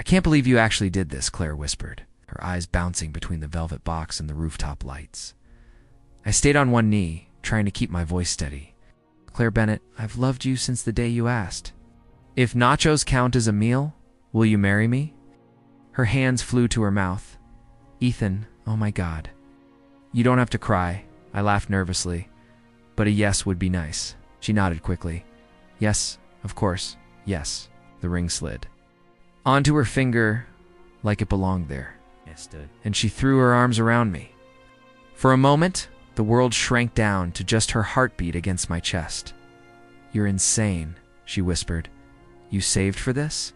can't believe you actually did this, Claire whispered, her eyes bouncing between the velvet box and the rooftop lights. I stayed on one knee, trying to keep my voice steady. Claire Bennett, I've loved you since the day you asked. If nachos count as a meal, will you marry me? Her hands flew to her mouth. Ethan, oh my God. You don't have to cry, I laughed nervously. But a yes would be nice. She nodded quickly. Yes, of course, yes. The ring slid onto her finger like it belonged there. And she threw her arms around me. For a moment, the world shrank down to just her heartbeat against my chest. You're insane, she whispered. You saved for this?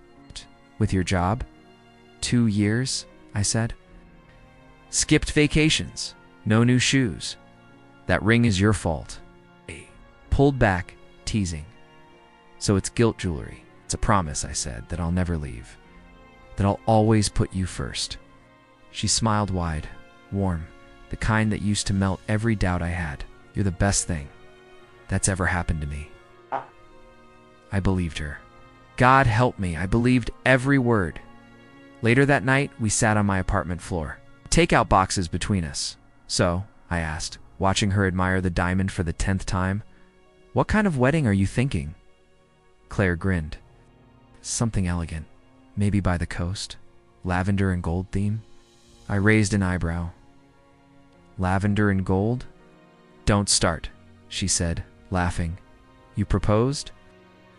With your job? 2 years, I said. Skipped vacations. No new shoes. That ring is your fault. Pulled back, teasing. So it's guilt jewelry. It's a promise, I said, that I'll never leave. That I'll always put you first. She smiled wide, warm, the kind that used to melt every doubt I had. You're the best thing that's ever happened to me. I believed her. God help me, I believed every word. Later that night, we sat on my apartment floor. Takeout boxes between us. So, I asked, watching her admire the diamond for the 10th time, what kind of wedding are you thinking? Claire grinned. Something elegant. Maybe by the coast. Lavender and gold theme. I raised an eyebrow. Lavender and gold? Don't start, she said, laughing. You proposed?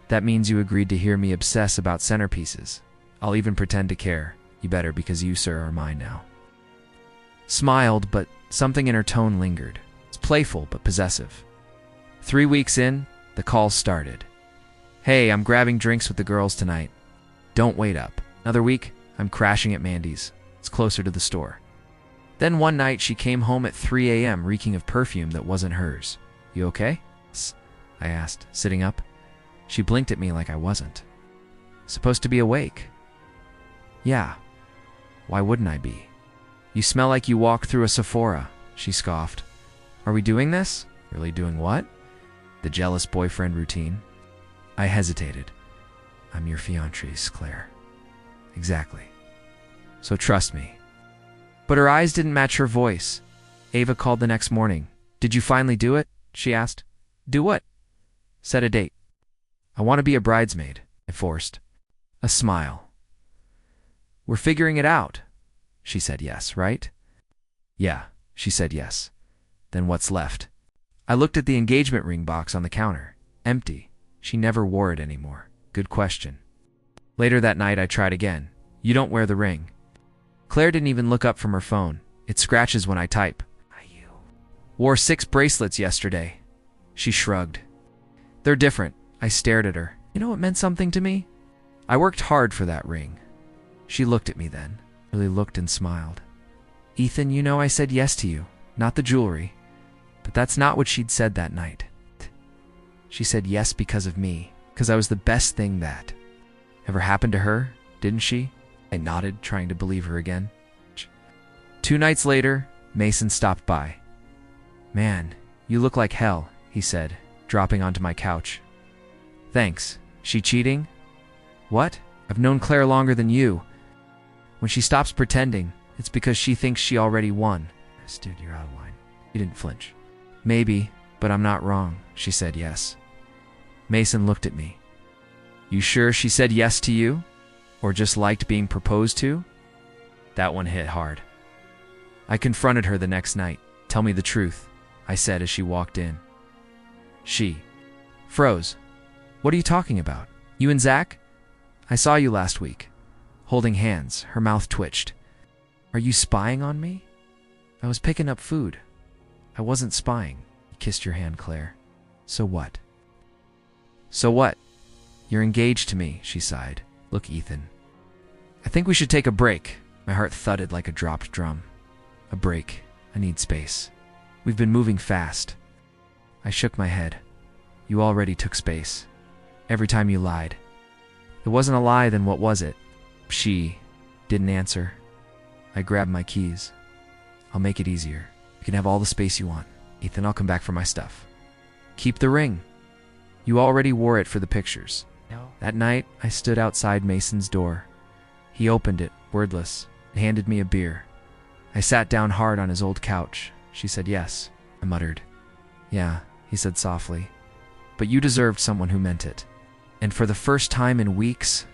That means you agreed to hear me obsess about centerpieces. I'll even pretend to care. You better, because you, sir, are mine now. Smiled, but something in her tone lingered. It's playful but possessive. 3 weeks in, the calls started. Hey, I'm grabbing drinks with the girls tonight. Don't wait up. Another week, I'm crashing at Mandy's. It's closer to the store. Then one night, she came home at 3 a.m. reeking of perfume that wasn't hers. You okay? I asked, sitting up. She blinked at me like I wasn't. Supposed to be awake. Yeah. Why wouldn't I be? You smell like you walked through a Sephora, she scoffed. Are we doing this? Really doing what? The jealous boyfriend routine. I hesitated. I'm your fiancée, Claire. Exactly. So trust me. But her eyes didn't match her voice. Ava called the next morning. Did you finally do it? She asked. Do what? Set a date. I want to be a bridesmaid, I forced. A smile. We're figuring it out. She said yes, right? Yeah, she said yes. Then what's left? I looked at the engagement ring box on the counter. Empty. She never wore it anymore. Good question. Later that night, I tried again. You don't wear the ring. Claire didn't even look up from her phone. It scratches when I type. Wore 6 bracelets yesterday. She shrugged. They're different. I stared at her. You know what meant something to me? I worked hard for that ring. She looked at me then. Really looked and smiled. Ethan, you know I said yes to you. Not the jewelry. But that's not what she'd said that night. She said yes because of me. Because I was the best thing that ever happened to her, didn't she? I nodded, trying to believe her again. 2 nights later, Mason stopped by. Man, you look like hell, he said, dropping onto my couch. Thanks. She cheating? What? I've known Claire longer than you. When she stops pretending, it's because she thinks she already won. Dude, you're out of line. You didn't flinch. Maybe, but I'm not wrong. She said yes. Mason looked at me. You sure she said yes to you? Or just liked being proposed to? That one hit hard. I confronted her the next night. Tell me the truth, I said as she walked in. She froze. What are you talking about? You and Zach? I saw you last week. Holding hands, her mouth twitched. Are you spying on me? I was picking up food. I wasn't spying. You kissed your hand, Claire. So what? So what? You're engaged to me, she sighed. Look, Ethan. I think we should take a break. My heart thudded like a dropped drum. A break. I need space. We've been moving fast. I shook my head. You already took space. Every time you lied. It wasn't a lie, then what was it? She didn't answer. I grabbed my keys. I'll make it easier. You can have all the space you want. Ethan, I'll come back for my stuff. Keep the ring. You already wore it for the pictures. No. That night, I stood outside Mason's door. He opened it, wordless, and handed me a beer. I sat down hard on his old couch. She said yes. I muttered. Yeah, he said softly. But you deserved someone who meant it. And for the first time in weeks,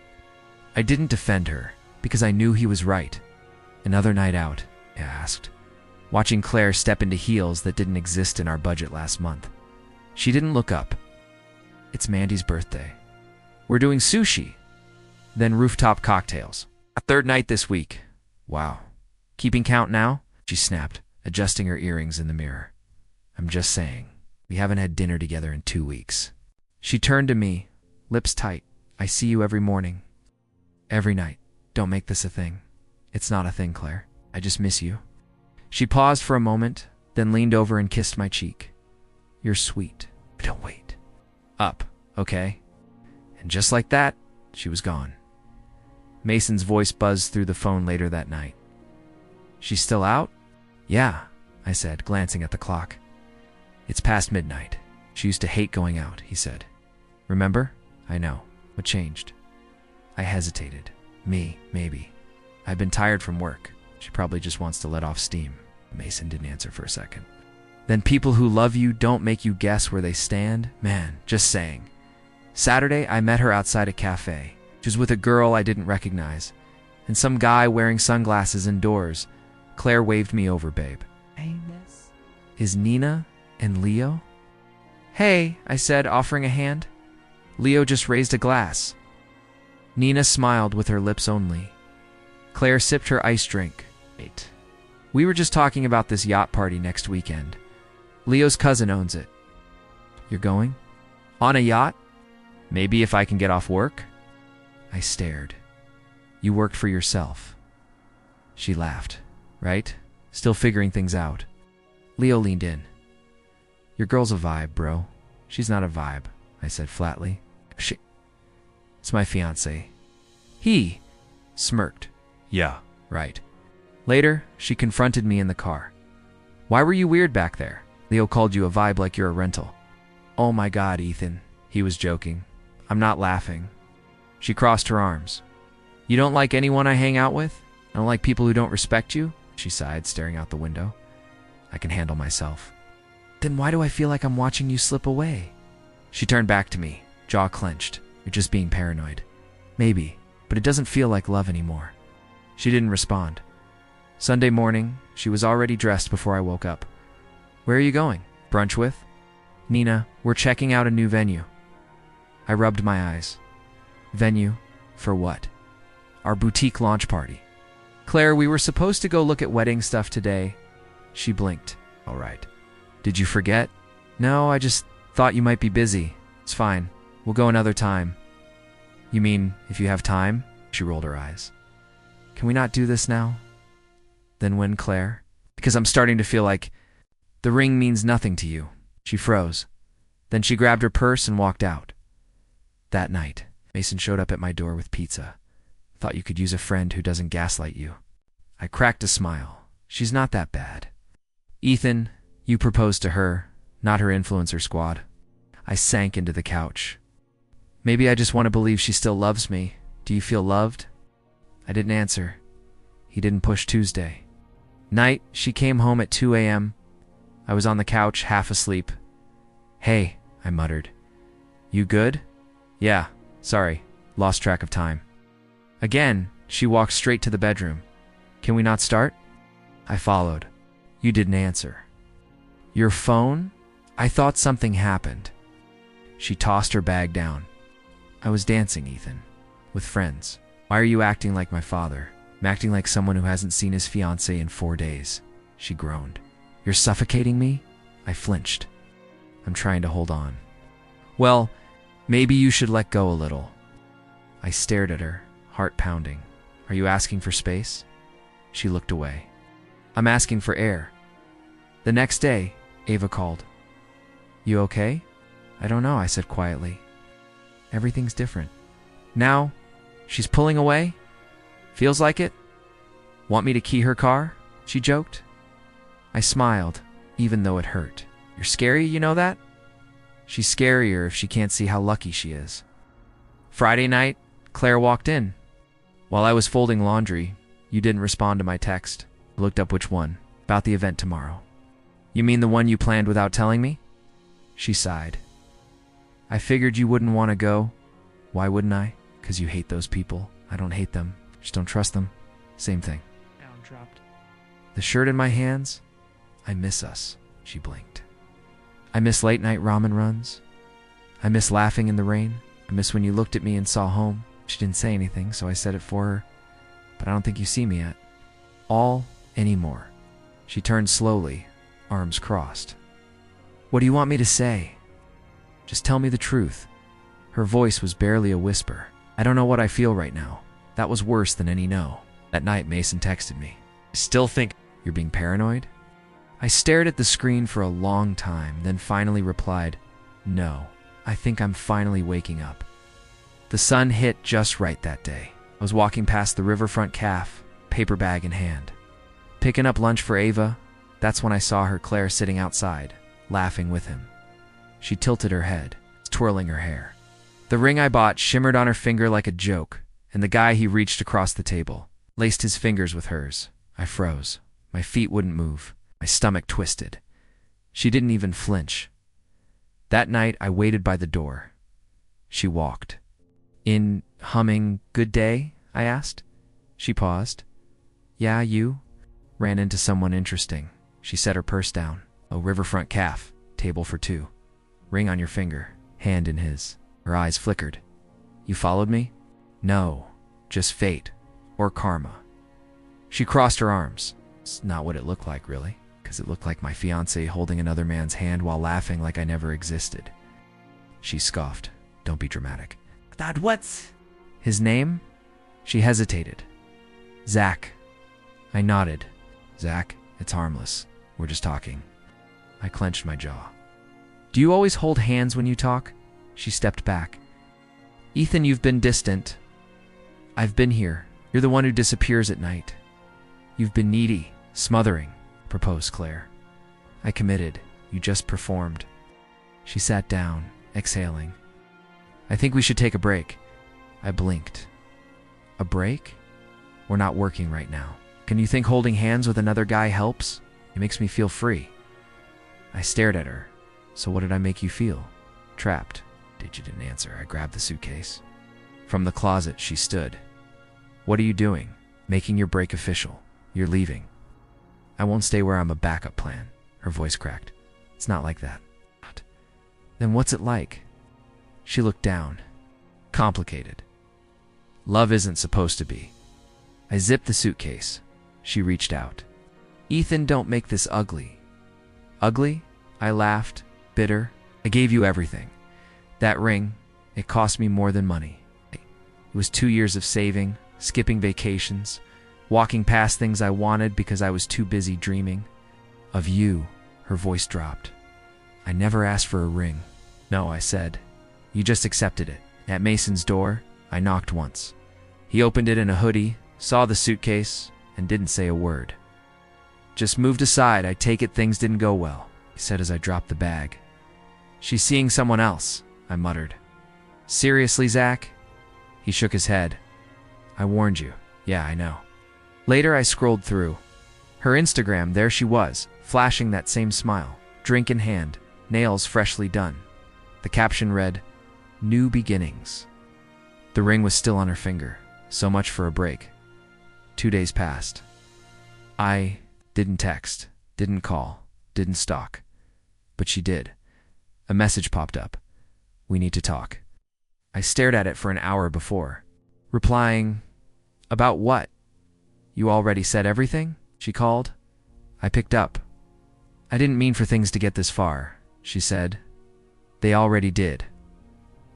I didn't defend her because I knew he was right. Another night out, I asked, watching Claire step into heels that didn't exist in our budget last month. She didn't look up. It's Mandy's birthday. We're doing sushi, then rooftop cocktails. A third night this week. Wow. Keeping count now? She snapped, adjusting her earrings in the mirror. I'm just saying, we haven't had dinner together in 2 weeks. She turned to me, lips tight. I see you every morning. Every night. Don't make this a thing. It's not a thing, Claire. I just miss you. She paused for a moment, then leaned over and kissed my cheek. You're sweet. But don't wait. Up, okay? And just like that, she was gone. Mason's voice buzzed through the phone later that night. She's still out? Yeah, I said, glancing at the clock. It's past midnight. She used to hate going out, he said. Remember? I know. What changed? I hesitated. Me, maybe. I've been tired from work. She probably just wants to let off steam. Mason didn't answer for a second. Then people who love you don't make you guess where they stand? Man, just saying. Saturday, I met her outside a cafe. She was with a girl I didn't recognize, and some guy wearing sunglasses indoors. Claire waved me over, babe. Is Nina and Leo? Hey, I said, offering a hand. Leo just raised a glass. Nina smiled with her lips only. Claire sipped her iced drink. Wait. We were just talking about this yacht party next weekend. Leo's cousin owns it. You're going? On a yacht? Maybe if I can get off work? I stared. You worked for yourself. She laughed. Right? Still figuring things out. Leo leaned in. Your girl's a vibe, bro. She's not a vibe, I said flatly. It's my fiancé. He smirked. Yeah, right. Later, she confronted me in the car. Why were you weird back there? Leo called you a vibe like you're a rental. Oh my God, Ethan. He was joking. I'm not laughing. She crossed her arms. You don't like anyone I hang out with? I don't like people who don't respect you? She sighed, staring out the window. I can handle myself. Then why do I feel like I'm watching you slip away? She turned back to me, jaw clenched. You're just being paranoid. Maybe, but it doesn't feel like love anymore. She didn't respond. Sunday morning, she was already dressed before I woke up. Where are you going? Brunch with? Nina, we're checking out a new venue. I rubbed my eyes. Venue? For what? Our boutique launch party. Claire, we were supposed to go look at wedding stuff today. She blinked. All right. Did you forget? No, I just thought you might be busy. It's fine. We'll go another time. You mean, if you have time? She rolled her eyes. Can we not do this now? Then when, Claire? Because I'm starting to feel like the ring means nothing to you. She froze. Then she grabbed her purse and walked out. That night, Mason showed up at my door with pizza. Thought you could use a friend who doesn't gaslight you. I cracked a smile. She's not that bad. Ethan, you proposed to her, not her influencer squad. I sank into the couch. Maybe I just want to believe she still loves me. Do you feel loved? I didn't answer. He didn't push Tuesday. Night, she came home at 2 a.m. I was on the couch, half asleep. Hey, I muttered. You good? Yeah, sorry, lost track of time. Again, she walked straight to the bedroom. Can we not start? I followed. You didn't answer. Your phone? I thought something happened. She tossed her bag down. I was dancing, Ethan. With friends. Why are you acting like my father? I'm acting like someone who hasn't seen his fiancée in 4 days. She groaned. You're suffocating me? I flinched. I'm trying to hold on. Well, maybe you should let go a little. I stared at her, heart pounding. Are you asking for space? She looked away. I'm asking for air. The next day, Ava called. You okay? I don't know, I said quietly. Everything's different. Now, she's pulling away? Feels like it? Want me to key her car? She joked. I smiled, even though it hurt. You're scary, you know that? She's scarier if she can't see how lucky she is. Friday night, Claire walked in. While I was folding laundry, you didn't respond to my text. I looked up which one. About the event tomorrow. You mean the one you planned without telling me? She sighed. I figured you wouldn't want to go. Why wouldn't I? 'Cause you hate those people. I don't hate them. Just don't trust them. Same thing. Down dropped. The shirt in my hands? I miss us. She blinked. I miss late night ramen runs. I miss laughing in the rain. I miss when you looked at me and saw home. She didn't say anything, so I said it for her. But I don't think you see me yet. All anymore. She turned slowly, arms crossed. What do you want me to say? Just tell me the truth. Her voice was barely a whisper. I don't know what I feel right now. That was worse than any no. That night, Mason texted me. I still think you're being paranoid? I stared at the screen for a long time, then finally replied, no, I think I'm finally waking up. The sun hit just right that day. I was walking past the riverfront cafe, paper bag in hand. Picking up lunch for Ava, that's when I saw her Claire sitting outside, laughing with him. She tilted her head, twirling her hair. The ring I bought shimmered on her finger like a joke, and the guy he reached across the table, laced his fingers with hers. I froze. My feet wouldn't move. My stomach twisted. She didn't even flinch. That night, I waited by the door. She walked. In, humming, good day? I asked. She paused. Yeah, you? Ran into someone interesting. She set her purse down. A riverfront cafe, table for two. Ring on your finger, hand in his. Her eyes flickered. You followed me? No, just fate. Or karma. She crossed her arms. It's not what it looked like, really, because it looked like my fiancé holding another man's hand while laughing like I never existed. She scoffed. Don't be dramatic. Dad, what's... His name? She hesitated. Zach. I nodded. Zach, it's harmless. We're just talking. I clenched my jaw. Do you always hold hands when you talk? She stepped back. Ethan, you've been distant. I've been here. You're the one who disappears at night. You've been needy, smothering, proposed Claire. I committed. You just performed. She sat down, exhaling. I think we should take a break. I blinked. A break? We're not working right now. Can you think holding hands with another guy helps? It makes me feel free. I stared at her. So what did I make you feel? Trapped. You didn't answer. I grabbed the suitcase. From the closet, she stood. What are you doing? Making your break official. You're leaving. I won't stay where I'm a backup plan. Her voice cracked. It's not like that. Then what's it like? She looked down. Complicated. Love isn't supposed to be. I zipped the suitcase. She reached out. Ethan, don't make this ugly. Ugly? I laughed, bitter. I gave you everything. That ring, it cost me more than money. It was 2 years of saving, skipping vacations, walking past things I wanted because I was too busy dreaming. Of you, her voice dropped. I never asked for a ring. No, I said. You just accepted it. At Mason's door, I knocked once. He opened it in a hoodie, saw the suitcase, and didn't say a word. Just moved aside. I take it things didn't go well, he said as I dropped the bag. She's seeing someone else, I muttered. Seriously, Zach? He shook his head. I warned you. Yeah, I know. Later, I scrolled through. Her Instagram, there she was, flashing that same smile, drink in hand, nails freshly done. The caption read, New Beginnings. The ring was still on her finger. So much for a break. 2 days passed. I didn't text, didn't call, didn't stalk. But she did. A message popped up. We need to talk. I stared at it for an hour before, replying, About what? You already said everything? She called. I picked up. I didn't mean for things to get this far, she said. They already did.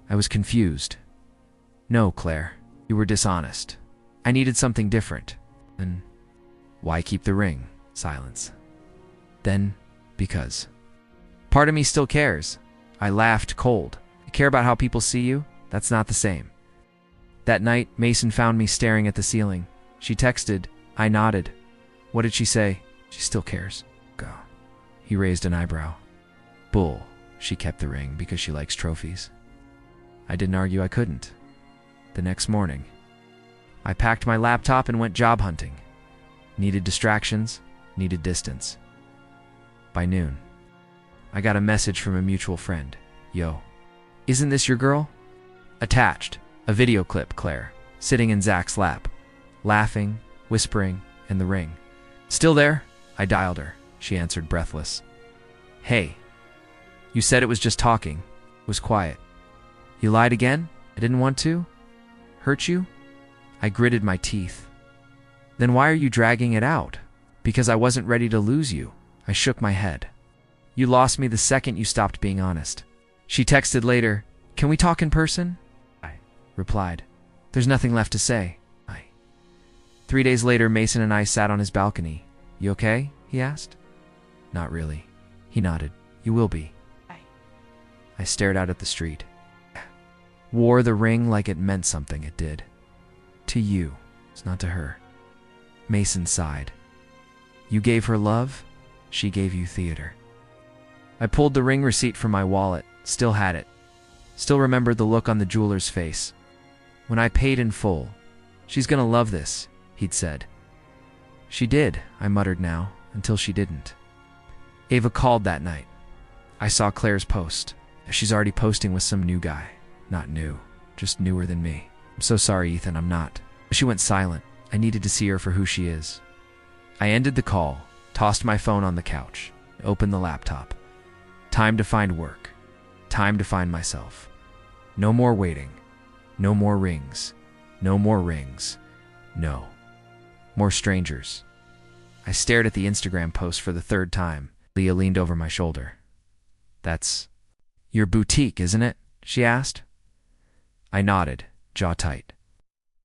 I was confused. No, Claire, you were dishonest. I needed something different. Then, why keep the ring? Silence. Then, because. Part of me still cares. I laughed cold. You care about how people see you? That's not the same. That night, Mason found me staring at the ceiling. She texted. I nodded. What did she say? She still cares. Go. He raised an eyebrow. Bull. She kept the ring because she likes trophies. I didn't argue I couldn't. The next morning, I packed my laptop and went job hunting. Needed distractions, needed distance. By noon, I got a message from a mutual friend. Yo, isn't this your girl? Attached, a video clip, Claire, sitting in Zach's lap, laughing, whispering, in the ring. Still there? I dialed her. She answered breathless. Hey, you said it was just talking. It was quiet. You lied again? I didn't want to? Hurt you? I gritted my teeth. Then why are you dragging it out? Because I wasn't ready to lose you. I shook my head. You lost me the second you stopped being honest. She texted later, can we talk in person? I replied, there's nothing left to say. 3 days later, Mason and I sat on his balcony. You okay? He asked. Not really. He nodded. You will be. I stared out at the street. Wore the ring like it meant something. It did. To you. It's not to her. Mason sighed. You gave her love. She gave you theater. I pulled the ring receipt from my wallet. Still had it. Still remembered the look on the jeweler's face. When I paid in full. She's gonna love this, he'd said. She did, I muttered now, until she didn't. Ava called that night. I saw Claire's post. She's already posting with some new guy. Not new, just newer than me. I'm so sorry, Ethan, I'm not. She went silent. I needed to see her for who she is. I ended the call, tossed my phone on the couch, opened the laptop. Time to find work. Time to find myself. No more waiting. No more rings. No more rings. No. More strangers. I stared at the Instagram post for the third time. Leah leaned over my shoulder. That's your boutique, isn't it? She asked. I nodded, jaw tight.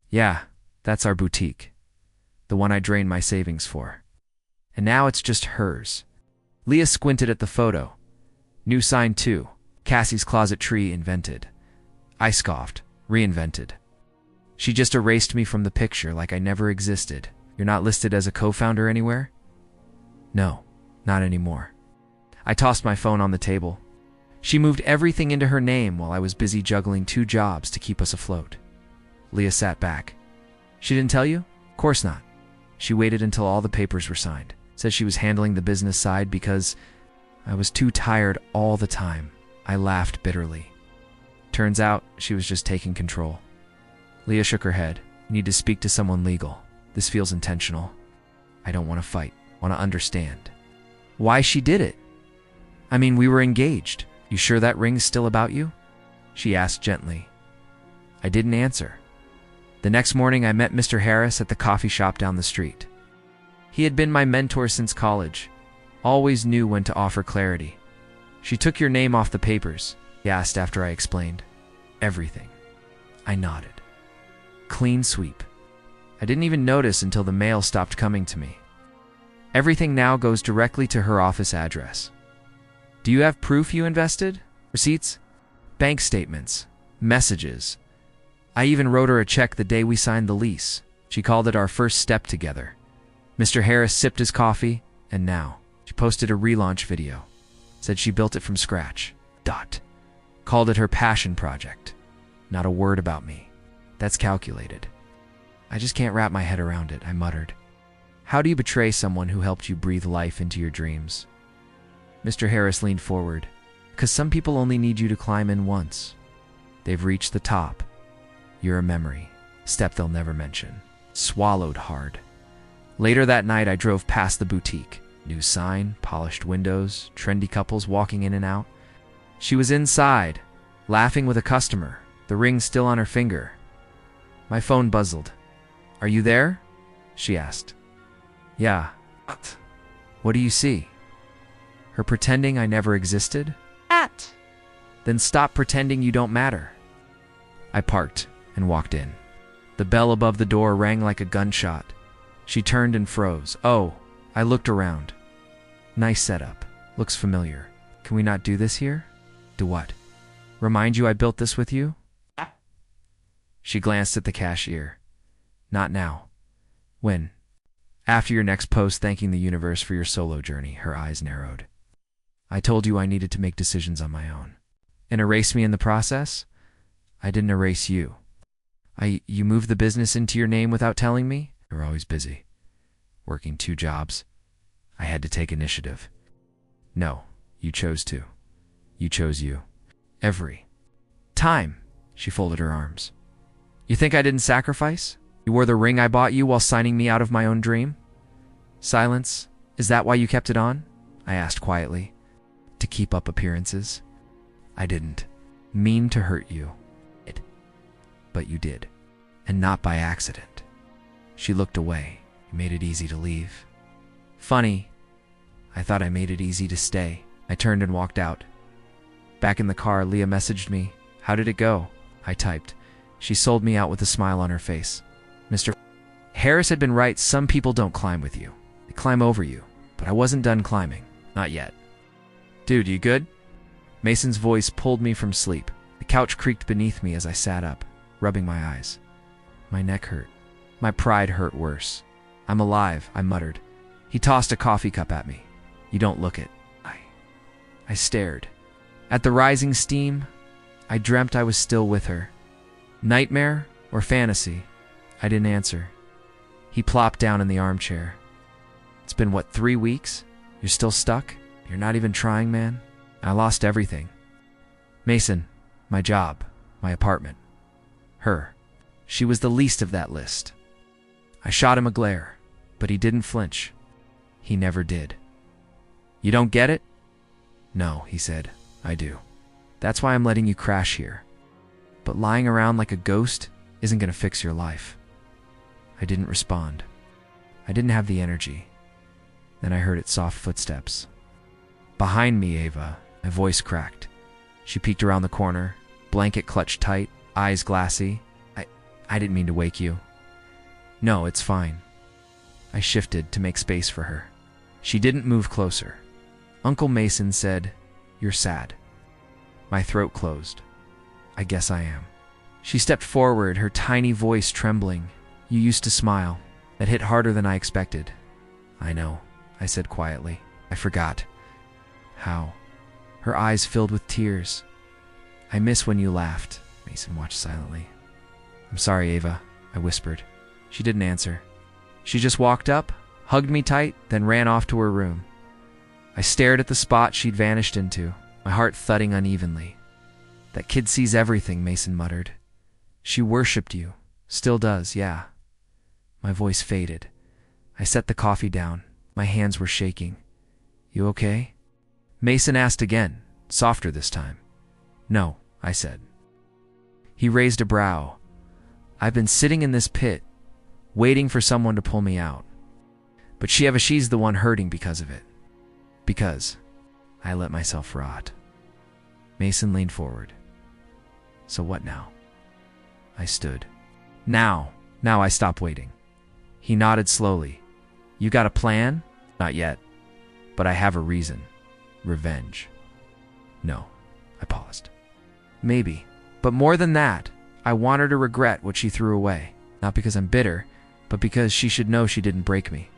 Yeah, that's our boutique. The one I drained my savings for. And now it's just hers. Leah squinted at the photo. New sign too. Cassie's closet tree invented. I scoffed. Reinvented. She just erased me from the picture like I never existed. You're not listed as a co-founder anywhere? No, not anymore. I tossed my phone on the table. She moved everything into her name while I was busy juggling 2 jobs to keep us afloat. Leah sat back. She didn't tell you? Of course not. She waited until all the papers were signed. Said she was handling the business side because I was too tired all the time. I laughed bitterly. Turns out she was just taking control. Leah shook her head. You need to speak to someone legal. This feels intentional. I don't want to fight. I want to understand. Why she did it? I mean, we were engaged. You sure that ring's still about you? She asked gently. I didn't answer. The next morning I met Mr. Harris at the coffee shop down the street. He had been my mentor since college. Always knew when to offer clarity. She took your name off the papers, he asked after I explained. Everything. I nodded. Clean sweep. I didn't even notice until the mail stopped coming to me. Everything now goes directly to her office address. Do you have proof you invested? Receipts? Bank statements? Messages? I even wrote her a check the day we signed the lease. She called it our first step together. Mr. Harris sipped his coffee, and now she posted a relaunch video. Said she built it from scratch. Called it her passion project. Not a word about me. That's calculated. I just can't wrap my head around it, I muttered. How do you betray someone who helped you breathe life into your dreams? Mr. Harris leaned forward. Because some people only need you to climb in once. They've reached the top. You're a memory. Step they'll never mention. Swallowed hard. Later that night, I drove past the boutique. New sign, polished windows, trendy couples walking in and out. She was inside, laughing with a customer, the ring still on her finger. My phone buzzed. Are you there? She asked. Yeah. What do you see? Her pretending I never existed? Then stop pretending you don't matter. I parked and walked in. The bell above the door rang like a gunshot. She turned and froze. Oh, I looked around. Nice setup. Looks familiar. Can we not do this here? Do what? Remind you I built this with you? She glanced at the cashier. Not now. When? After your next post thanking the universe for your solo journey, her eyes narrowed. I told you I needed to make decisions on my own. And erase me in the process? I didn't erase you. You moved the business into your name without telling me? You were always busy, working 2 jobs. I had to take initiative. No, you chose to. You chose you. Every time. She folded her arms. You think I didn't sacrifice? You wore the ring I bought you while signing me out of my own dream? Silence. Is that why you kept it on? I asked quietly. To keep up appearances. I didn't mean to hurt you. But you did. And not by accident. She looked away. You made it easy to leave. Funny. I thought I made it easy to stay. I turned and walked out. Back in the car, Leah messaged me. How did it go? I typed. She sold me out with a smile on her face. Mr. Harris had been right. Some people don't climb with you. They climb over you. But I wasn't done climbing. Not yet. Dude, you good? Mason's voice pulled me from sleep. The couch creaked beneath me as I sat up, rubbing my eyes. My neck hurt. My pride hurt worse. I'm alive, I muttered. He tossed a coffee cup at me. You don't look it. I stared. At the rising steam, I dreamt I was still with her. Nightmare or fantasy? I didn't answer. He plopped down in the armchair. It's been, 3 weeks? You're still stuck? You're not even trying, man? I lost everything. Mason, my job, my apartment. Her. She was the least of that list. I shot him a glare, but he didn't flinch. He never did. You don't get it? No, he said. I do. That's why I'm letting you crash here. But lying around like a ghost isn't going to fix your life. I didn't respond. I didn't have the energy. Then I heard its soft footsteps. Behind me, Ava. My voice cracked. She peeked around the corner, blanket clutched tight, eyes glassy. I didn't mean to wake you. No, it's fine. I shifted to make space for her. She didn't move closer. Uncle Mason said, You're sad. My throat closed. I guess I am. She stepped forward, her tiny voice trembling. You used to smile. That hit harder than I expected. I know, I said quietly. I forgot. How? Her eyes filled with tears. I miss when you laughed. Mason watched silently. I'm sorry, Ava, I whispered. She didn't answer. She just walked up, hugged me tight, then ran off to her room. I stared at the spot she'd vanished into, my heart thudding unevenly. That kid sees everything, Mason muttered. She worshipped you. Still does, yeah. My voice faded. I set the coffee down. My hands were shaking. You okay? Mason asked again, softer this time. No, I said. He raised a brow. I've been sitting in this pit, waiting for someone to pull me out. But she's the one hurting because of it. Because I let myself rot. Mason leaned forward. So what now? I stood. Now I stop waiting. He nodded slowly. You got a plan? Not yet. But I have a reason. Revenge. No. I paused. Maybe. But more than that, I want her to regret what she threw away. Not because I'm bitter, but because she should know she didn't break me.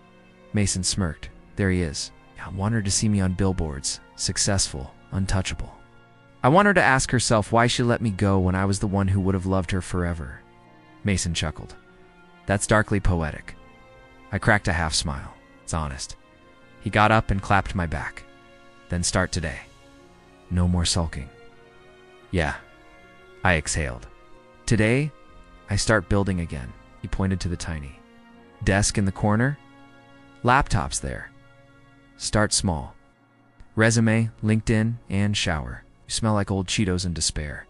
Mason smirked. There he is. I want her to see me on billboards. Successful. Untouchable. I want her to ask herself why she let me go when I was the one who would have loved her forever. Mason chuckled. That's darkly poetic. I cracked a half smile. It's honest. He got up and clapped my back. Then start today. No more sulking. Yeah. I exhaled. Today, I start building again. He pointed to the tiny desk in the corner. Laptops there. Start small. Resume, LinkedIn, and shower. You smell like old Cheetos in despair.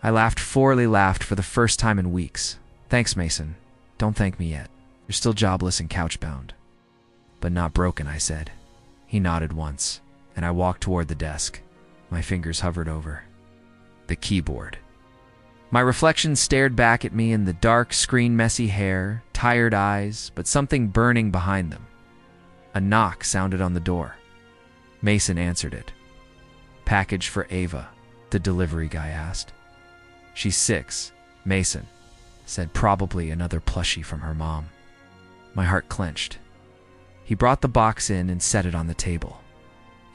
I laughed for the first time in weeks. Thanks, Mason. Don't thank me yet. You're still jobless and couch-bound. But not broken, I said. He nodded once, and I walked toward the desk. My fingers hovered over the keyboard. My reflection stared back at me in the dark screen, messy hair, tired eyes, but something burning behind them. A knock sounded on the door. Mason answered it. Package for Ava, the delivery guy asked. She's 6, Mason said, probably another plushie from her mom. My heart clenched. He brought the box in and set it on the table.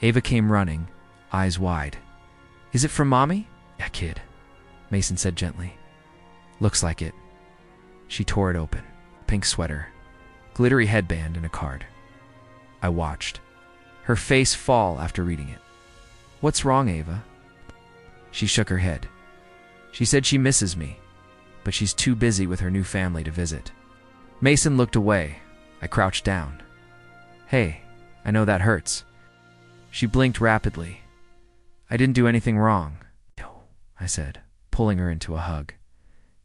Ava came running, eyes wide. Is it from Mommy? Yeah, kid, Mason said gently. Looks like it. She tore it open. Pink sweater, glittery headband, and a card. I watched. Her face fall after reading it. "What's wrong, Ava?" She shook her head. She said she misses me, but she's too busy with her new family to visit. Mason looked away. I crouched down. "Hey, I know that hurts." She blinked rapidly. "I didn't do anything wrong." "No," I said, pulling her into a hug.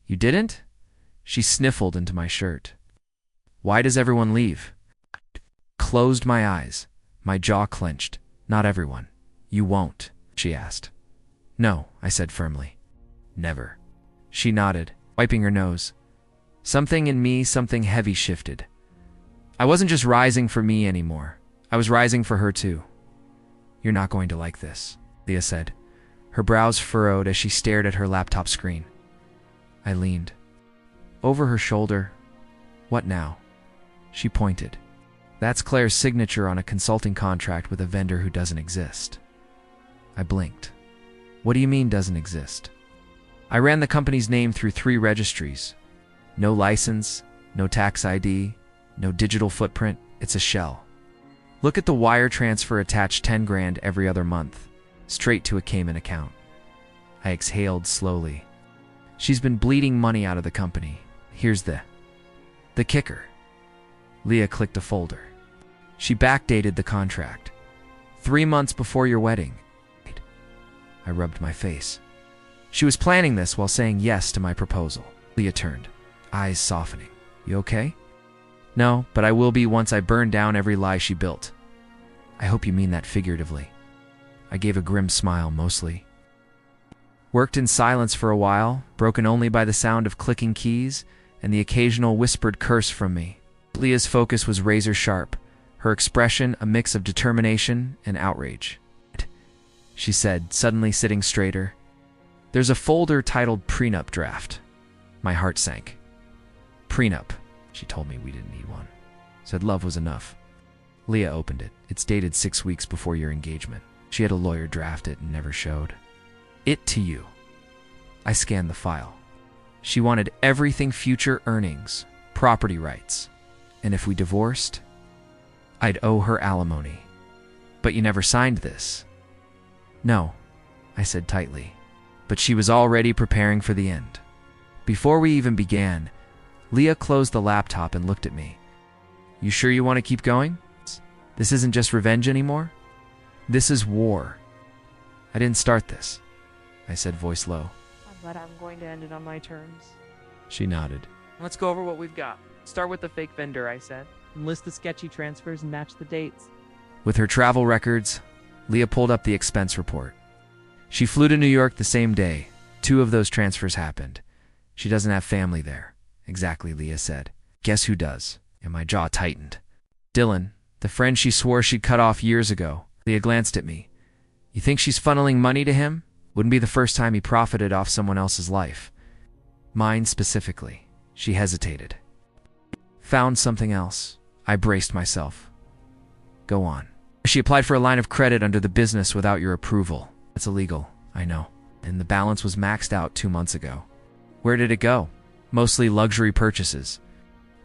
"You didn't?" She sniffled into my shirt. "Why does everyone leave?" Closed my eyes. My jaw clenched. "Not everyone. You won't," she asked. "No," I said firmly. "Never." She nodded, wiping her nose. Something in me, something heavy shifted. I wasn't just rising for me anymore. I was rising for her too. "You're not going to like this," Leah said. Her brows furrowed as she stared at her laptop screen. I leaned. Over her shoulder. "What now?" She pointed. "That's Claire's signature on a consulting contract with a vendor who doesn't exist." I blinked. "What do you mean doesn't exist?" "I ran the company's name through 3 registries. No license, no tax ID, no digital footprint. It's a shell. Look at the wire transfer attached 10 grand every other month, straight to a Cayman account." I exhaled slowly. "She's been bleeding money out of the company. Here's the kicker." Leah clicked a folder. She backdated the contract. 3 months before your wedding. I rubbed my face. She was planning this while saying yes to my proposal. Leah turned, eyes softening. "You okay?" "No, but I will be once I burn down every lie she built." "I hope you mean that figuratively." I gave a grim smile, mostly. Worked in silence for a while, broken only by the sound of clicking keys and the occasional whispered curse from me. Leah's focus was razor sharp, her expression a mix of determination and outrage. She said, suddenly sitting straighter. "There's a folder titled Prenup Draft." My heart sank. "Prenup." She told me we didn't need one. Said love was enough. Leah opened it. It's dated 6 weeks before your engagement. She had a lawyer draft it and never showed it to you. I scanned the file. She wanted everything: future earnings, property rights, and if we divorced, I'd owe her alimony. "But you never signed this." "No," I said tightly. But she was already preparing for the end. Before we even began, Leah closed the laptop and looked at me. "You sure you want to keep going? This isn't just revenge anymore? This is war. I didn't start this," I said, voice low. "But I'm going to end it on my terms." She nodded. "Let's go over what we've got. Start with the fake vendor," I said. "And list the sketchy transfers and match the dates." With her travel records, Leah pulled up the expense report. She flew to New York the same day. 2 of those transfers happened. She doesn't have family there. Exactly, Leah said. Guess who does? And my jaw tightened. Dylan, the friend she swore she'd cut off years ago. Leah glanced at me. You think she's funneling money to him? Wouldn't be the first time he profited off someone else's life. Mine specifically. She hesitated. Found something else. I braced myself. Go on. She applied for a line of credit under the business without your approval. That's illegal, I know. And the balance was maxed out 2 months ago. Where did it go? Mostly luxury purchases.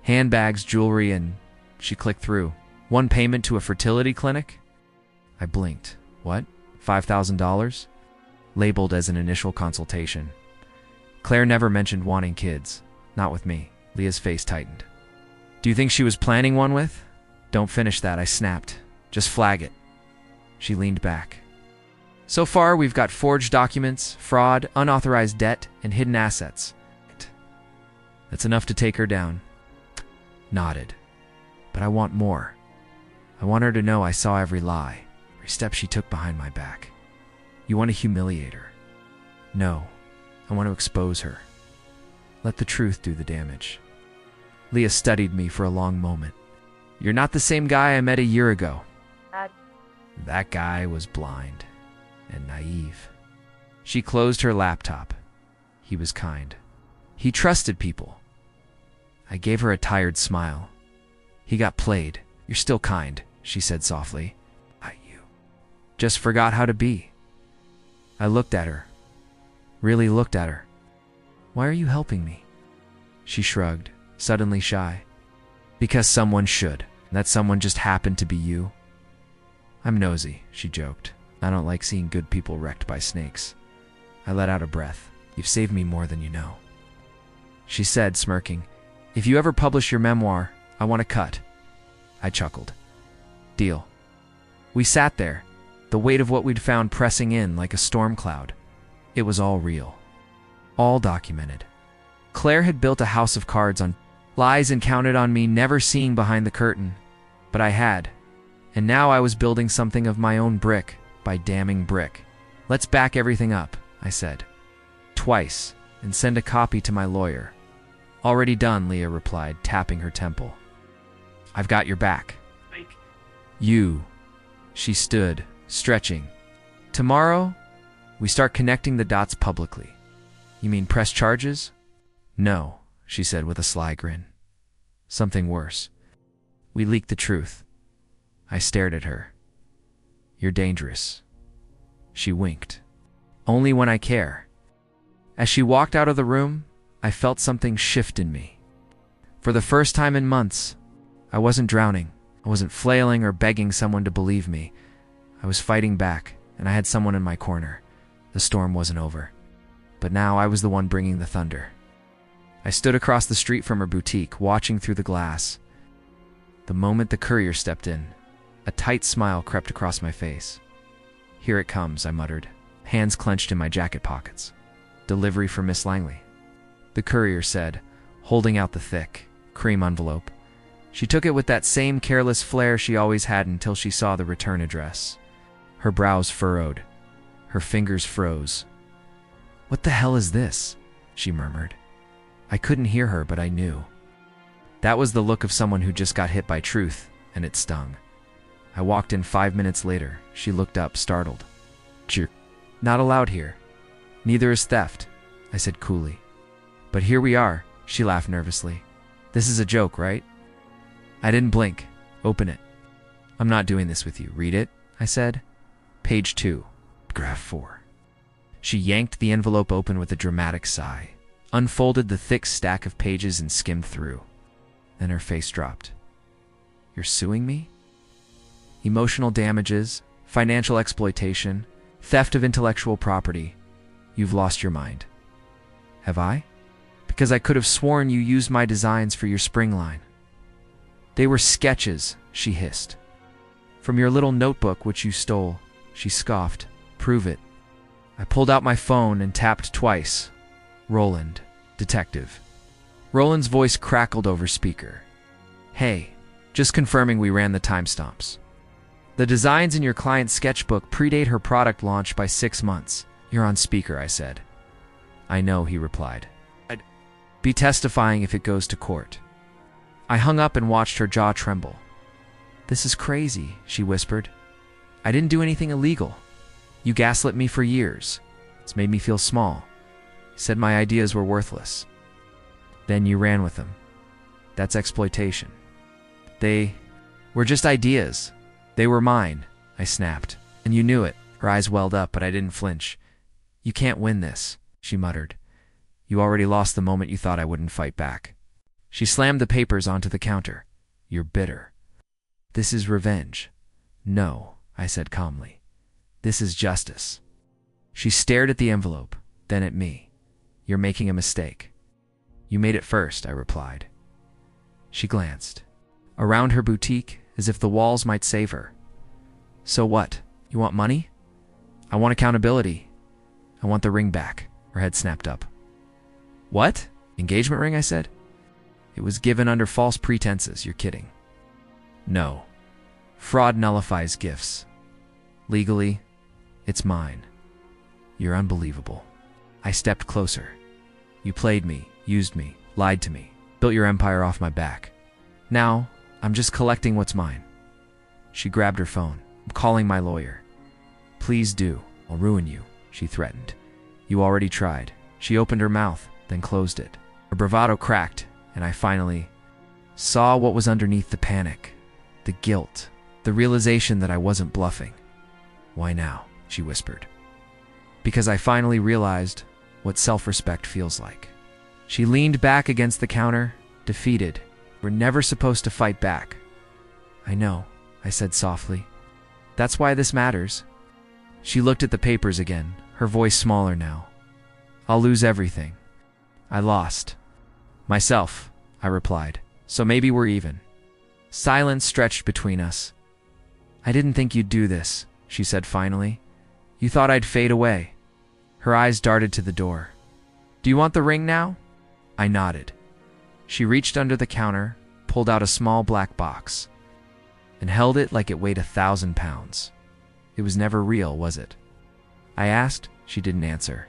Handbags, jewelry, and... She clicked through. 1 payment to a fertility clinic? I blinked. What? $5,000? Labeled as an initial consultation. Claire never mentioned wanting kids. Not with me. Leah's face tightened. Do you think she was planning one with? Don't finish that, I snapped. Just flag it. She leaned back. So far, we've got forged documents, fraud, unauthorized debt, and hidden assets. That's enough to take her down. Nodded. But I want more. I want her to know I saw every lie, every step she took behind my back. You want to humiliate her? No. I want to expose her. Let the truth do the damage. Leah studied me for a long moment. You're not the same guy I met a year ago. That guy was blind and naive. She closed her laptop. He was kind. He trusted people. I gave her a tired smile. He got played. You're still kind, she said softly. You just forgot how to be. I looked at her. Really looked at her. Why are you helping me? She shrugged, suddenly shy. Because someone should. And that someone just happened to be you. I'm nosy, she joked. I don't like seeing good people wrecked by snakes. I let out a breath. You've saved me more than you know. She said, smirking, if you ever publish your memoir, I want a cut. I chuckled. Deal. We sat there, the weight of what we'd found pressing in like a storm cloud. It was all real. All documented. Claire had built a house of cards on lies and counted on me never seeing behind the curtain. But I had. And now I was building something of my own brick by damning brick. Let's back everything up, I said. Twice, and send a copy to my lawyer. Already done, Leah replied, tapping her temple. I've got your back. You. She stood, stretching. Tomorrow, we start connecting the dots publicly. You mean press charges? No, she said with a sly grin. Something worse. We leak the truth. I stared at her. You're dangerous. She winked. Only when I care. As she walked out of the room, I felt something shift in me. For the first time in months, I wasn't drowning. I wasn't flailing or begging someone to believe me. I was fighting back, and I had someone in my corner. The storm wasn't over. But now I was the one bringing the thunder. I stood across the street from her boutique, watching through the glass. The moment the courier stepped in, a tight smile crept across my face. Here it comes, I muttered, hands clenched in my jacket pockets. Delivery for Miss Langley. The courier said, holding out the thick, cream envelope. She took it with that same careless flair she always had until she saw the return address. Her brows furrowed. Her fingers froze. What the hell is this? She murmured. I couldn't hear her, but I knew. That was the look of someone who just got hit by truth, and it stung. I walked in 5 minutes later. She looked up, startled. You're not allowed here. Neither is theft, I said coolly. But here we are, she laughed nervously. This is a joke, right? I didn't blink. Open it. I'm not doing this with you. Read it, I said. Page 2, graph 4. She yanked the envelope open with a dramatic sigh, unfolded the thick stack of pages and skimmed through. Then her face dropped. You're suing me? Emotional damages, financial exploitation, theft of intellectual property. You've lost your mind. Have I? Because I could have sworn you used my designs for your spring line. They were sketches, she hissed. From your little notebook which you stole, she scoffed. Prove it. I pulled out my phone and tapped twice. Roland, detective. Roland's voice crackled over speaker. Hey, just confirming we ran the timestamps. The designs in your client's sketchbook predate her product launch by 6 months. You're on speaker, I said. I know, he replied. I'd be testifying if it goes to court. I hung up and watched her jaw tremble. This is crazy, she whispered. I didn't do anything illegal. You gaslit me for years. It's made me feel small. You said my ideas were worthless. Then you ran with them. That's exploitation. They were just ideas. They were mine, I snapped. And you knew it. Her eyes welled up, but I didn't flinch. You can't win this, she muttered. You already lost the moment you thought I wouldn't fight back. She slammed the papers onto the counter. You're bitter. This is revenge. No, I said calmly. This is justice. She stared at the envelope, then at me. You're making a mistake. You made it first, I replied. She glanced. Around her boutique, as if the walls might save her. So what? You want money? I want accountability. I want the ring back. Her head snapped up. What? Engagement ring, I said. It was given under false pretenses. You're kidding. No. Fraud nullifies gifts. Legally, it's mine. You're unbelievable. I stepped closer. You played me, used me, lied to me, built your empire off my back. Now, I'm just collecting what's mine. She grabbed her phone. I'm calling my lawyer. Please do. I'll ruin you, she threatened. You already tried. She opened her mouth, then closed it. Her bravado cracked, and I finally saw what was underneath the panic, the guilt, the realization that I wasn't bluffing. Why now? She whispered. Because I finally realized what self-respect feels like. She leaned back against the counter, defeated. We're never supposed to fight back. I know, I said softly. That's why this matters. She looked at the papers again, her voice smaller now. I'll lose everything. I lost. Myself, I replied. So maybe we're even. Silence stretched between us. I didn't think you'd do this, she said finally. You thought I'd fade away. Her eyes darted to the door. Do you want the ring now? I nodded. She reached under the counter, pulled out a small black box, and held it like it weighed 1,000 pounds. It was never real, was it? I asked. She didn't answer.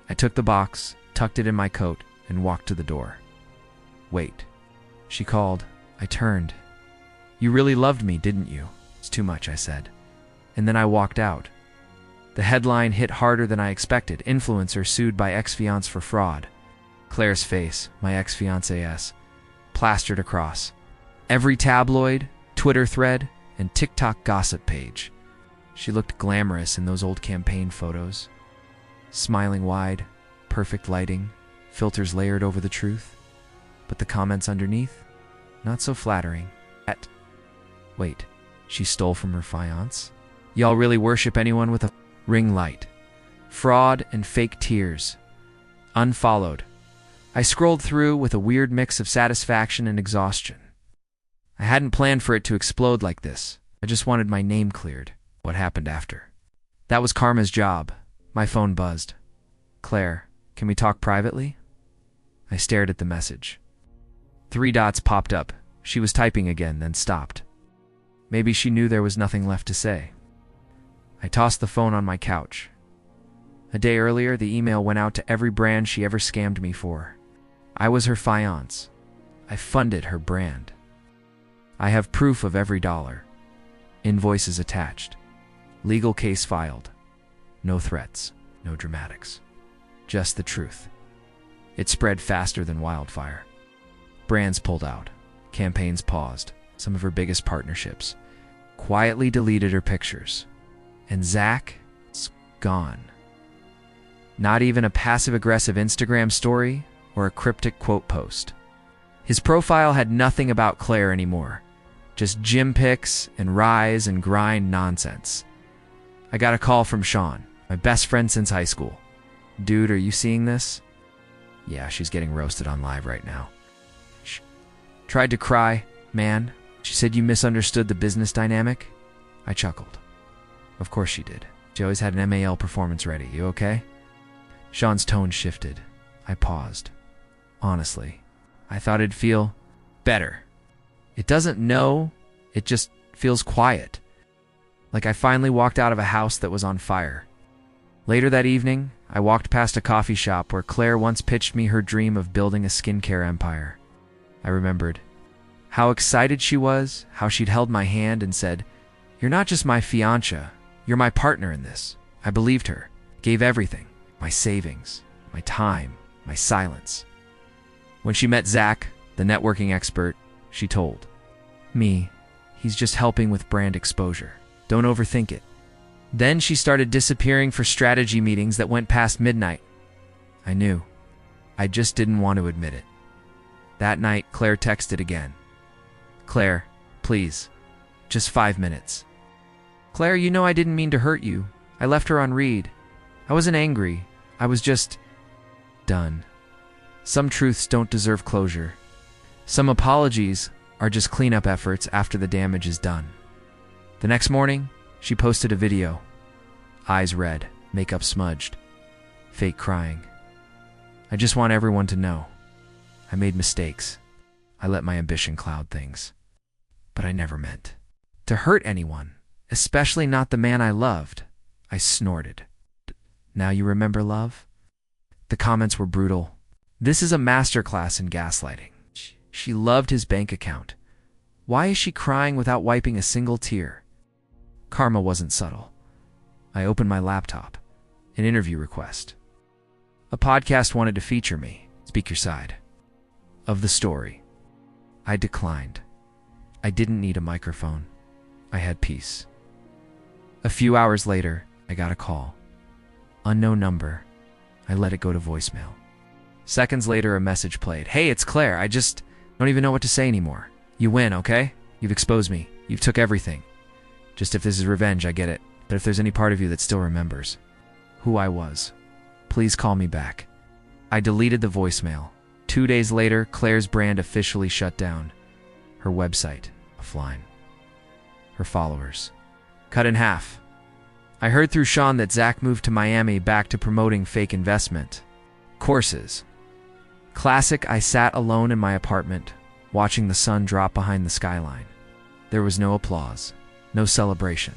I took the box, tucked it in my coat, and walked to the door. Wait. She called. I turned. You really loved me, didn't you? It's too much, I said. And then I walked out. The headline hit harder than I expected. Influencer sued by ex-fiancé for fraud. Claire's face, my ex-fiancé's, plastered across. Every tabloid, Twitter thread, and TikTok gossip page. She looked glamorous in those old campaign photos. Smiling wide, perfect lighting, filters layered over the truth. But the comments underneath? Not so flattering. Wait, she stole from her fiancé? Y'all really worship anyone with a ring light? Fraud and fake tears. Unfollowed. I scrolled through with a weird mix of satisfaction and exhaustion. I hadn't planned for it to explode like this. I just wanted my name cleared. What happened after? That was Karma's job. My phone buzzed. Claire, can we talk privately? I stared at the message. 3 dots popped up. She was typing again, then stopped. Maybe she knew there was nothing left to say. I tossed the phone on my couch. A day earlier, the email went out to every brand she ever scammed me for. I was her fiancé. I funded her brand. I have proof of every dollar. Invoices attached. Legal case filed. No threats, no dramatics. Just the truth. It spread faster than wildfire. Brands pulled out. Campaigns paused. Some of her biggest partnerships. Quietly deleted her pictures. And Zach's gone. Not even a passive-aggressive Instagram story or a cryptic quote post. His profile had nothing about Claire anymore. Just gym pics and rise and grind nonsense. I got a call from Sean, my best friend since high school. Dude, are you seeing this? Yeah, she's getting roasted on live right now. Tried to cry. Man, she said you misunderstood the business dynamic. I chuckled. Of course she did. She always had an MAL performance ready. You okay? Sean's tone shifted. I paused. Honestly, I thought it'd feel better. It doesn't know, it just feels quiet. Like I finally walked out of a house that was on fire. Later that evening, I walked past a coffee shop where Claire once pitched me her dream of building a skincare empire. I remembered how excited she was, how she'd held my hand and said, "You're not just my fiancé, you're my partner in this." I believed her, gave everything, my savings, my time, my silence. When she met Zach, the networking expert, she told me, "He's just helping with brand exposure. Don't overthink it." Then she started disappearing for strategy meetings that went past midnight. I knew. I just didn't want to admit it. That night, Claire texted again. "Claire, please, just 5 minutes." "Claire, you know I didn't mean to hurt you. I left her on read. I wasn't angry. I was just done. Some truths don't deserve closure. Some apologies are just cleanup efforts after the damage is done." The next morning, she posted a video. Eyes red, makeup smudged, fake crying. "I just want everyone to know. I made mistakes. I let my ambition cloud things. But I never meant to hurt anyone, especially not the man I loved." I snorted. "Now you remember love?" The comments were brutal. "This is a masterclass in gaslighting. She loved his bank account. Why is she crying without wiping a single tear?" Karma wasn't subtle. I opened my laptop. An interview request. A podcast wanted to feature me. Speak your side of the story. I declined. I didn't need a microphone. I had peace. A few hours later, I got a call. Unknown number. I let it go to voicemail. Seconds later, a message played. Hey, it's Claire. I just don't even know what to say anymore. You win, okay? You've exposed me. You've took everything. Just if this is revenge, I get it. But if there's any part of you that still remembers who I was, please call me back. I deleted the voicemail. 2 days later, Claire's brand officially shut down. Her website, offline. Her followers, cut in half. I heard through Sean that Zach moved to Miami back to promoting fake investment courses. Classic, I sat alone in my apartment, watching the sun drop behind the skyline. There was no applause, no celebration,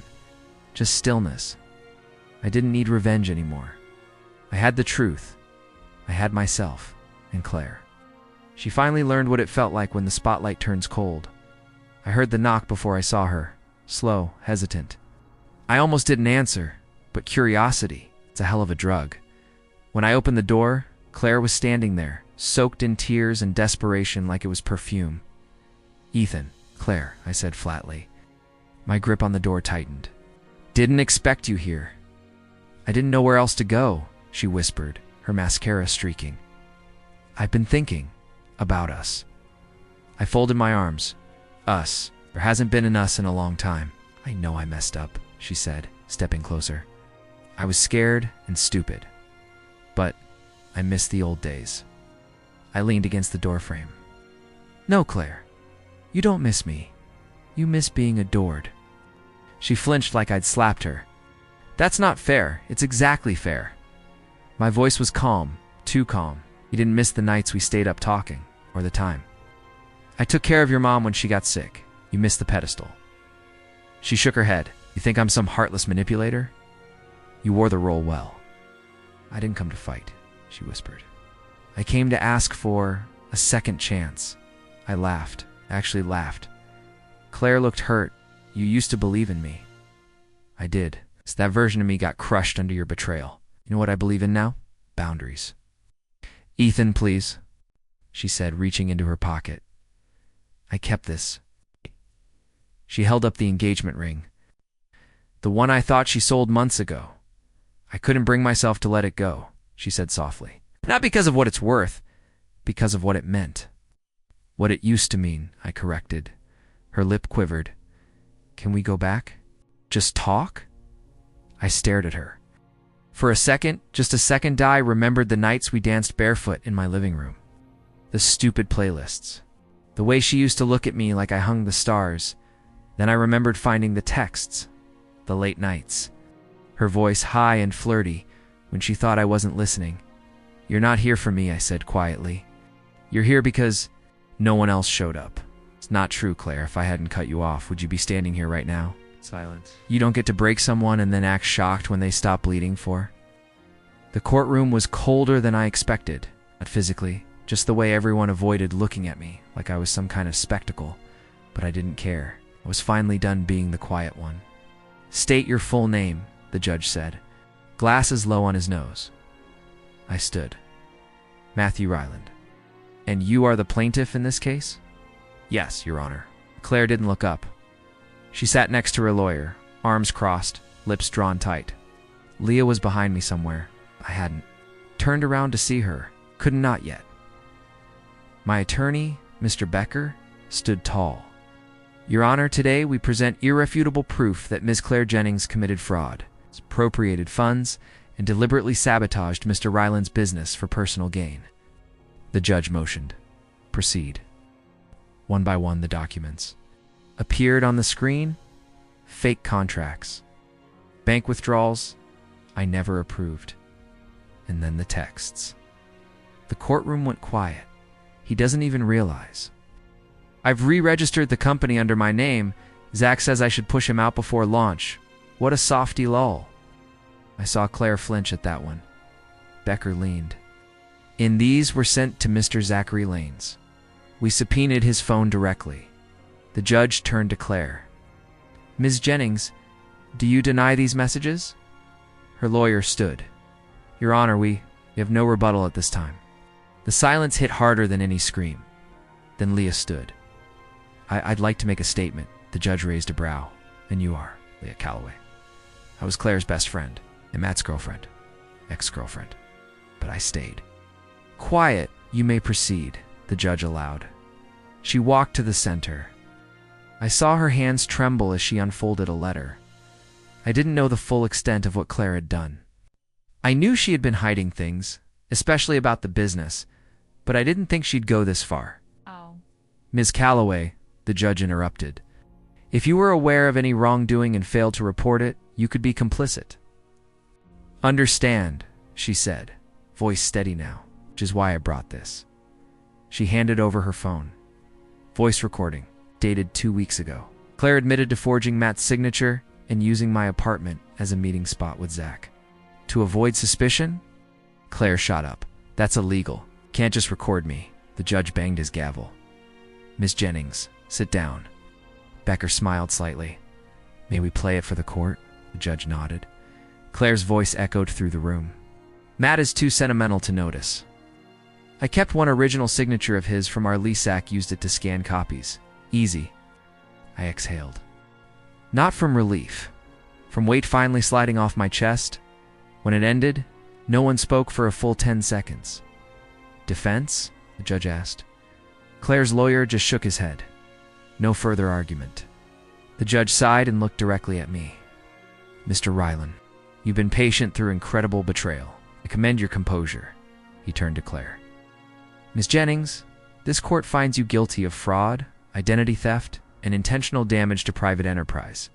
just stillness. I didn't need revenge anymore. I had the truth. I had myself and Claire. She finally learned what it felt like when the spotlight turns cold. I heard the knock before I saw her, slow, hesitant. I almost didn't answer, but curiosity, it's a hell of a drug. When I opened the door, Claire was standing there, soaked in tears and desperation like it was perfume. Ethan, Claire, I said flatly. My grip on the door tightened. Didn't expect you here. I didn't know where else to go, she whispered, her mascara streaking. I've been thinking about us. I folded my arms. Us. There hasn't been an us in a long time. I know I messed up, she said, stepping closer. I was scared and stupid. But I missed the old days. I leaned against the doorframe. No, Claire. You don't miss me. You miss being adored. She flinched like I'd slapped her. That's not fair. It's exactly fair. My voice was calm, too calm. You didn't miss the nights we stayed up talking, or the time. I took care of your mom when she got sick. You missed the pedestal. She shook her head. You think I'm some heartless manipulator? You wore the role well. I didn't come to fight, she whispered. I came to ask for a second chance. I laughed. I actually laughed. Claire looked hurt. You used to believe in me. I did. So that version of me got crushed under your betrayal. You know what I believe in now? Boundaries. Ethan, please, she said, reaching into her pocket. I kept this. She held up the engagement ring. The one I thought she sold months ago. I couldn't bring myself to let it go, she said softly. Not because of what it's worth, because of what it meant. What it used to mean, I corrected. Her lip quivered. Can we go back? Just talk? I stared at her. For a second, just a second, I remembered the nights we danced barefoot in my living room. The stupid playlists. The way she used to look at me like I hung the stars. Then I remembered finding the texts. The late nights. Her voice high and flirty when she thought I wasn't listening. You're not here for me, I said quietly. You're here because no one else showed up. It's not true, Claire. If I hadn't cut you off, would you be standing here right now? Silence. You don't get to break someone and then act shocked when they stop bleeding for? The courtroom was colder than I expected. Not physically, just the way everyone avoided looking at me, like I was some kind of spectacle. But I didn't care. I was finally done being the quiet one. State your full name, the judge said, glasses low on his nose. I stood. Matthew Ryland. And you are the plaintiff in this case? Yes, Your Honor. Claire didn't look up. She sat next to her lawyer, arms crossed, lips drawn tight. Leah was behind me somewhere. I hadn't turned around to see her. Could not yet. My attorney, Mr. Becker, stood tall. Your Honor, today we present irrefutable proof that Ms. Claire Jennings committed fraud, appropriated funds, and deliberately sabotaged Mr. Ryland's business for personal gain. The judge motioned. Proceed. One by one, the documents appeared on the screen. Fake contracts. Bank withdrawals I never approved. And then the texts. The courtroom went quiet. He doesn't even realize. I've re-registered the company under my name. Zach says I should push him out before launch. What a softy lull. I saw Claire flinch at that one. Becker leaned. And these were sent to Mr. Zachary Lanes. We subpoenaed his phone directly. The judge turned to Claire. Ms. Jennings, do you deny these messages? Her lawyer stood. Your Honor, we have no rebuttal at this time. The silence hit harder than any scream. Then Leah stood. I'd like to make a statement. The judge raised a brow. And you are, Leah Calloway. I was Claire's best friend and Matt's girlfriend, ex-girlfriend. But I stayed. Quiet, you may proceed, the judge allowed. She walked to the center. I saw her hands tremble as she unfolded a letter. I didn't know the full extent of what Claire had done. I knew she had been hiding things, especially about the business, but I didn't think she'd go this far. Oh. Ms. Calloway, the judge interrupted. If you were aware of any wrongdoing and failed to report it, you could be complicit. Understand, she said, voice steady now, which is why I brought this. She handed over her phone. Voice recording, dated 2 weeks ago. Claire admitted to forging Matt's signature and using my apartment as a meeting spot with Zach. To avoid suspicion? Claire shot up. That's illegal. Can't just record me. The judge banged his gavel. Miss Jennings, sit down. Becker smiled slightly. May we play it for the court? The judge nodded. Claire's voice echoed through the room. Matt is too sentimental to notice. I kept one original signature of his from our leaseac, used it to scan copies. Easy. I exhaled. Not from relief. From weight finally sliding off my chest. When it ended, no one spoke for a full 10 seconds. Defense? The judge asked. Claire's lawyer just shook his head. No further argument. The judge sighed and looked directly at me. Mr. Rylan, you've been patient through incredible betrayal. I commend your composure. He turned to Claire. Ms. Jennings, this court finds you guilty of fraud, identity theft, and intentional damage to private enterprise.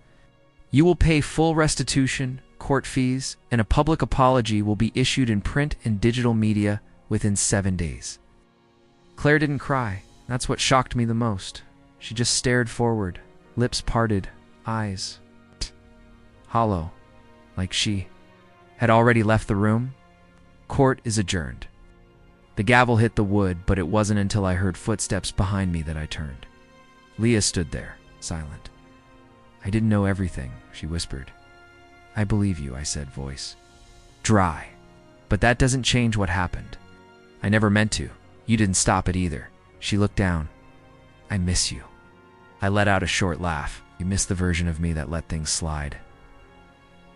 You will pay full restitution, court fees, and a public apology will be issued in print and digital media within 7 days. Claire didn't cry. That's what shocked me the most. She just stared forward, lips parted, eyes hollow, like she had already left the room. Court is adjourned. The gavel hit the wood, but it wasn't until I heard footsteps behind me that I turned. Leah stood there, silent. I didn't know everything, she whispered. I believe you, I said, voice dry. But that doesn't change what happened. I never meant to. You didn't stop it either. She looked down. I miss you. I let out a short laugh. You miss the version of me that let things slide.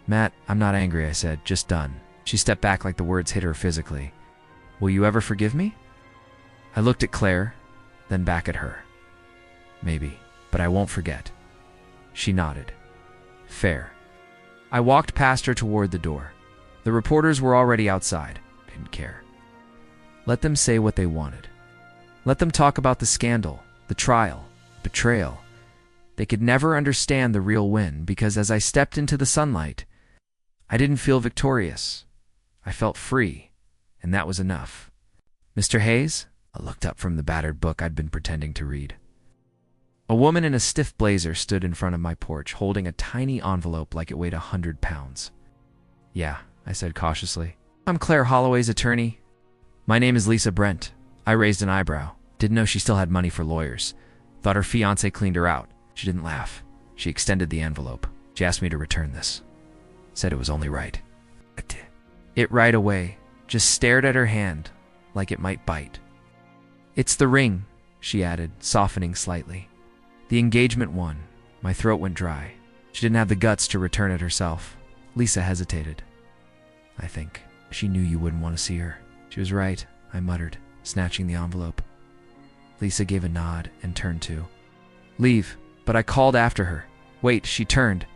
Matt, I'm not angry, I said, just done. She stepped back like the words hit her physically. Will you ever forgive me? I looked at Claire, then back at her. Maybe, but I won't forget. She nodded. Fair. I walked past her toward the door. The reporters were already outside. I didn't care. Let them say what they wanted. Let them talk about the scandal, the trial, betrayal. They could never understand the real win, because as I stepped into the sunlight, I didn't feel victorious. I felt free, and that was enough. Mr. Hayes? I looked up from the battered book I'd been pretending to read. A woman in a stiff blazer stood in front of my porch, holding a tiny envelope like it weighed 100 pounds. Yeah, I said cautiously. I'm Claire Holloway's attorney. My name is Lisa Brent. I raised an eyebrow. Didn't know she still had money for lawyers. Thought her fiancé cleaned her out. She didn't laugh. She extended the envelope. She asked me to return this. Said it was only right. I did. It right away. Just stared at her hand, like it might bite. It's the ring, she added, softening slightly. The engagement one. My throat went dry. She didn't have the guts to return it herself. Lisa hesitated. I think she knew you wouldn't want to see her. She was right, I muttered, snatching the envelope. Lisa gave a nod and turned to leave, but I called after her. Wait, she turned.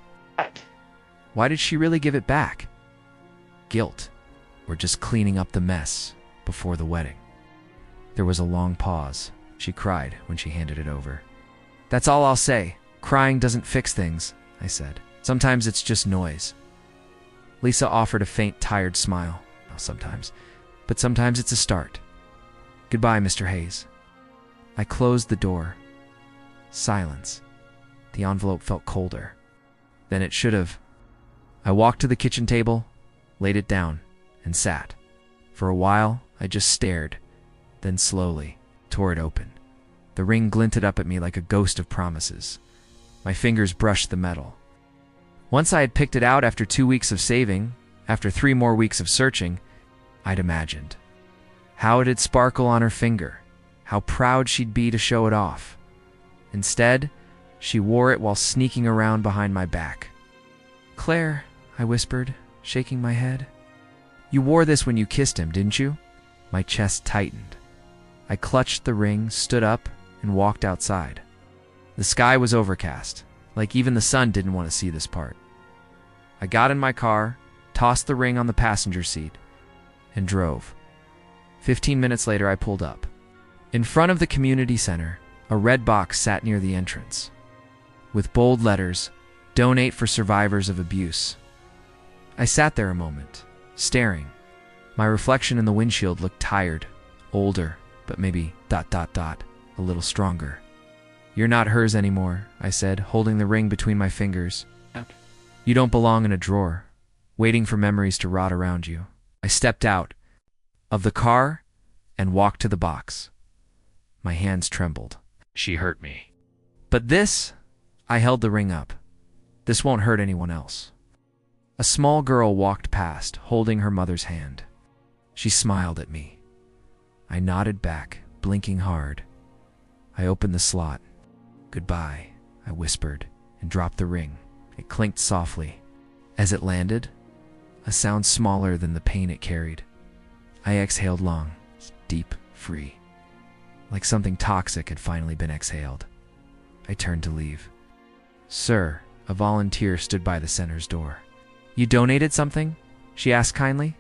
Why did she really give it back? Guilt, or just cleaning up the mess before the wedding? There was a long pause. She cried when she handed it over. That's all I'll say. Crying doesn't fix things, I said. Sometimes it's just noise. Lisa offered a faint, tired smile. Well, sometimes. But sometimes it's a start. Goodbye, Mr. Hayes. I closed the door. Silence. The envelope felt colder than it should have. I walked to the kitchen table, laid it down, and sat. For a while, I just stared, then slowly tore it open. The ring glinted up at me like a ghost of promises. My fingers brushed the metal. Once I had picked it out after 2 weeks of saving, after 3 more weeks of searching, I'd imagined how it'd sparkle on her finger, how proud she'd be to show it off. Instead, she wore it while sneaking around behind my back. Claire, I whispered, shaking my head. You wore this when you kissed him, didn't you? My chest tightened. I clutched the ring, stood up, and walked outside. The sky was overcast, like even the sun didn't want to see this part. I got in my car, tossed the ring on the passenger seat, and drove. 15 minutes later, I pulled up. In front of the community center, a red box sat near the entrance. With bold letters, "Donate for survivors of abuse." I sat there a moment, staring. My reflection in the windshield looked tired, older, but maybe ... a little stronger. "You're not hers anymore," I said, holding the ring between my fingers. "You don't belong in a drawer, waiting for memories to rot around you." I stepped out of the car and walked to the box. My hands trembled. "She hurt me. But this," I held the ring up, "this won't hurt anyone else." A small girl walked past, holding her mother's hand. She smiled at me. I nodded back, blinking hard. I opened the slot. "Goodbye," I whispered, and dropped the ring. It clinked softly. As it landed, a sound smaller than the pain it carried, I exhaled long, deep, free. Like something toxic had finally been exhaled. I turned to leave. "Sir," a volunteer stood by the center's door. "You donated something?" she asked kindly.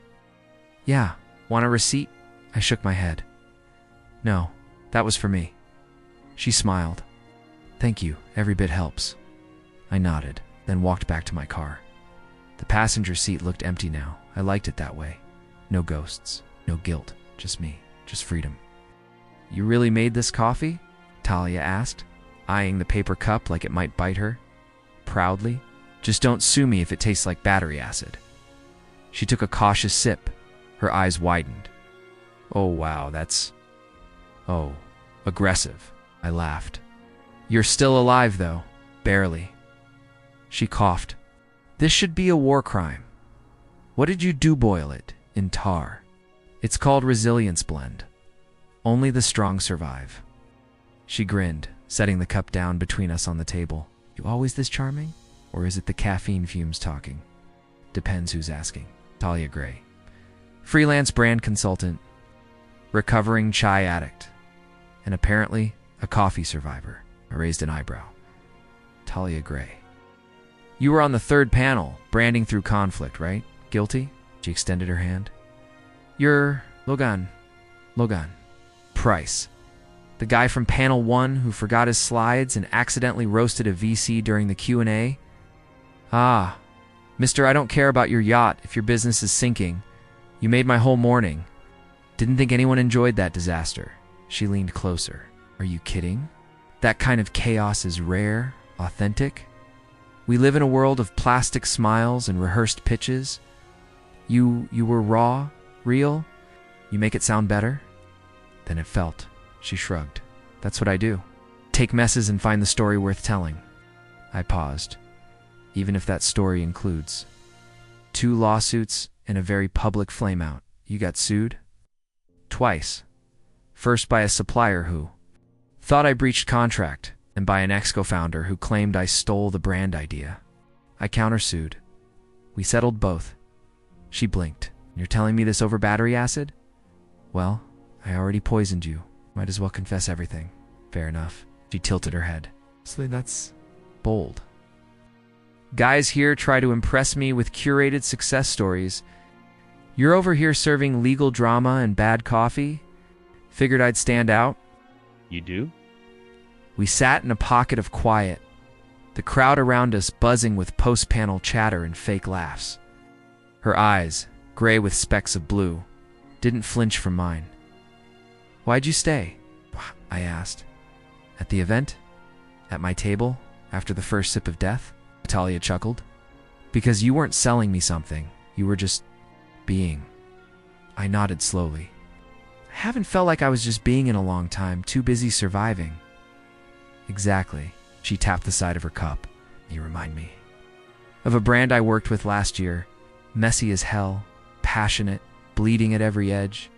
"Yeah. Want a receipt?" I shook my head. "No, that was for me." She smiled. "Thank you, every bit helps." I nodded, then walked back to my car. The passenger seat looked empty now. I liked it that way. No ghosts, no guilt, just me, just freedom. "You really made this coffee?" Talia asked, eyeing the paper cup like it might bite her. Proudly. "Just don't sue me if it tastes like battery acid." She took a cautious sip. Her eyes widened. "Oh wow, that's... aggressive." I laughed. "You're still alive though. Barely." She coughed. "This should be a war crime. What did you do boil it? In tar. It's called resilience blend. Only the strong survive." She grinned, setting the cup down between us on the table. "You always this charming? Or is it the caffeine fumes talking?" "Depends who's asking." Talia Gray. Freelance brand consultant, recovering chai addict, and apparently a coffee survivor. I raised an eyebrow. Talia Gray. "You were on the third panel, branding through conflict, right? Guilty?" She extended her hand. "You're Logan. Price. The guy from panel 1 who forgot his slides and accidentally roasted a VC during the Q&A? Ah, mister, I don't care about your yacht if your business is sinking. You made my whole morning. Didn't think anyone enjoyed that disaster." She leaned closer. "Are you kidding? That kind of chaos is rare, authentic. We live in a world of plastic smiles and rehearsed pitches. You were raw, real. You make it sound better?" Then it felt. She shrugged. "That's what I do. Take messes and find the story worth telling." I paused. "Even if that story includes 2 lawsuits and a very public flameout. You got sued?" "Twice. First by a supplier who thought I breached contract, and by an ex-co-founder who claimed I stole the brand idea. I countersued. We settled both." She blinked. "You're telling me this over battery acid?" "Well, I already poisoned you. Might as well confess everything." "Fair enough." She tilted her head. "So that's bold. Guys here try to impress me with curated success stories. You're over here serving legal drama and bad coffee? Figured I'd stand out?" You do? We sat in a pocket of quiet, the crowd around us buzzing with post-panel chatter and fake laughs. Her eyes, gray with specks of blue, didn't flinch from mine. "Why'd you stay?" I asked. "At the event? At my table? After the first sip of death?" Talia chuckled. "Because you weren't selling me something. You were just being." I nodded slowly. "I haven't felt like I was just being in a long time, too busy surviving." "Exactly." She tapped the side of her cup. "You remind me of a brand I worked with last year. Messy as hell, passionate, bleeding at every edge.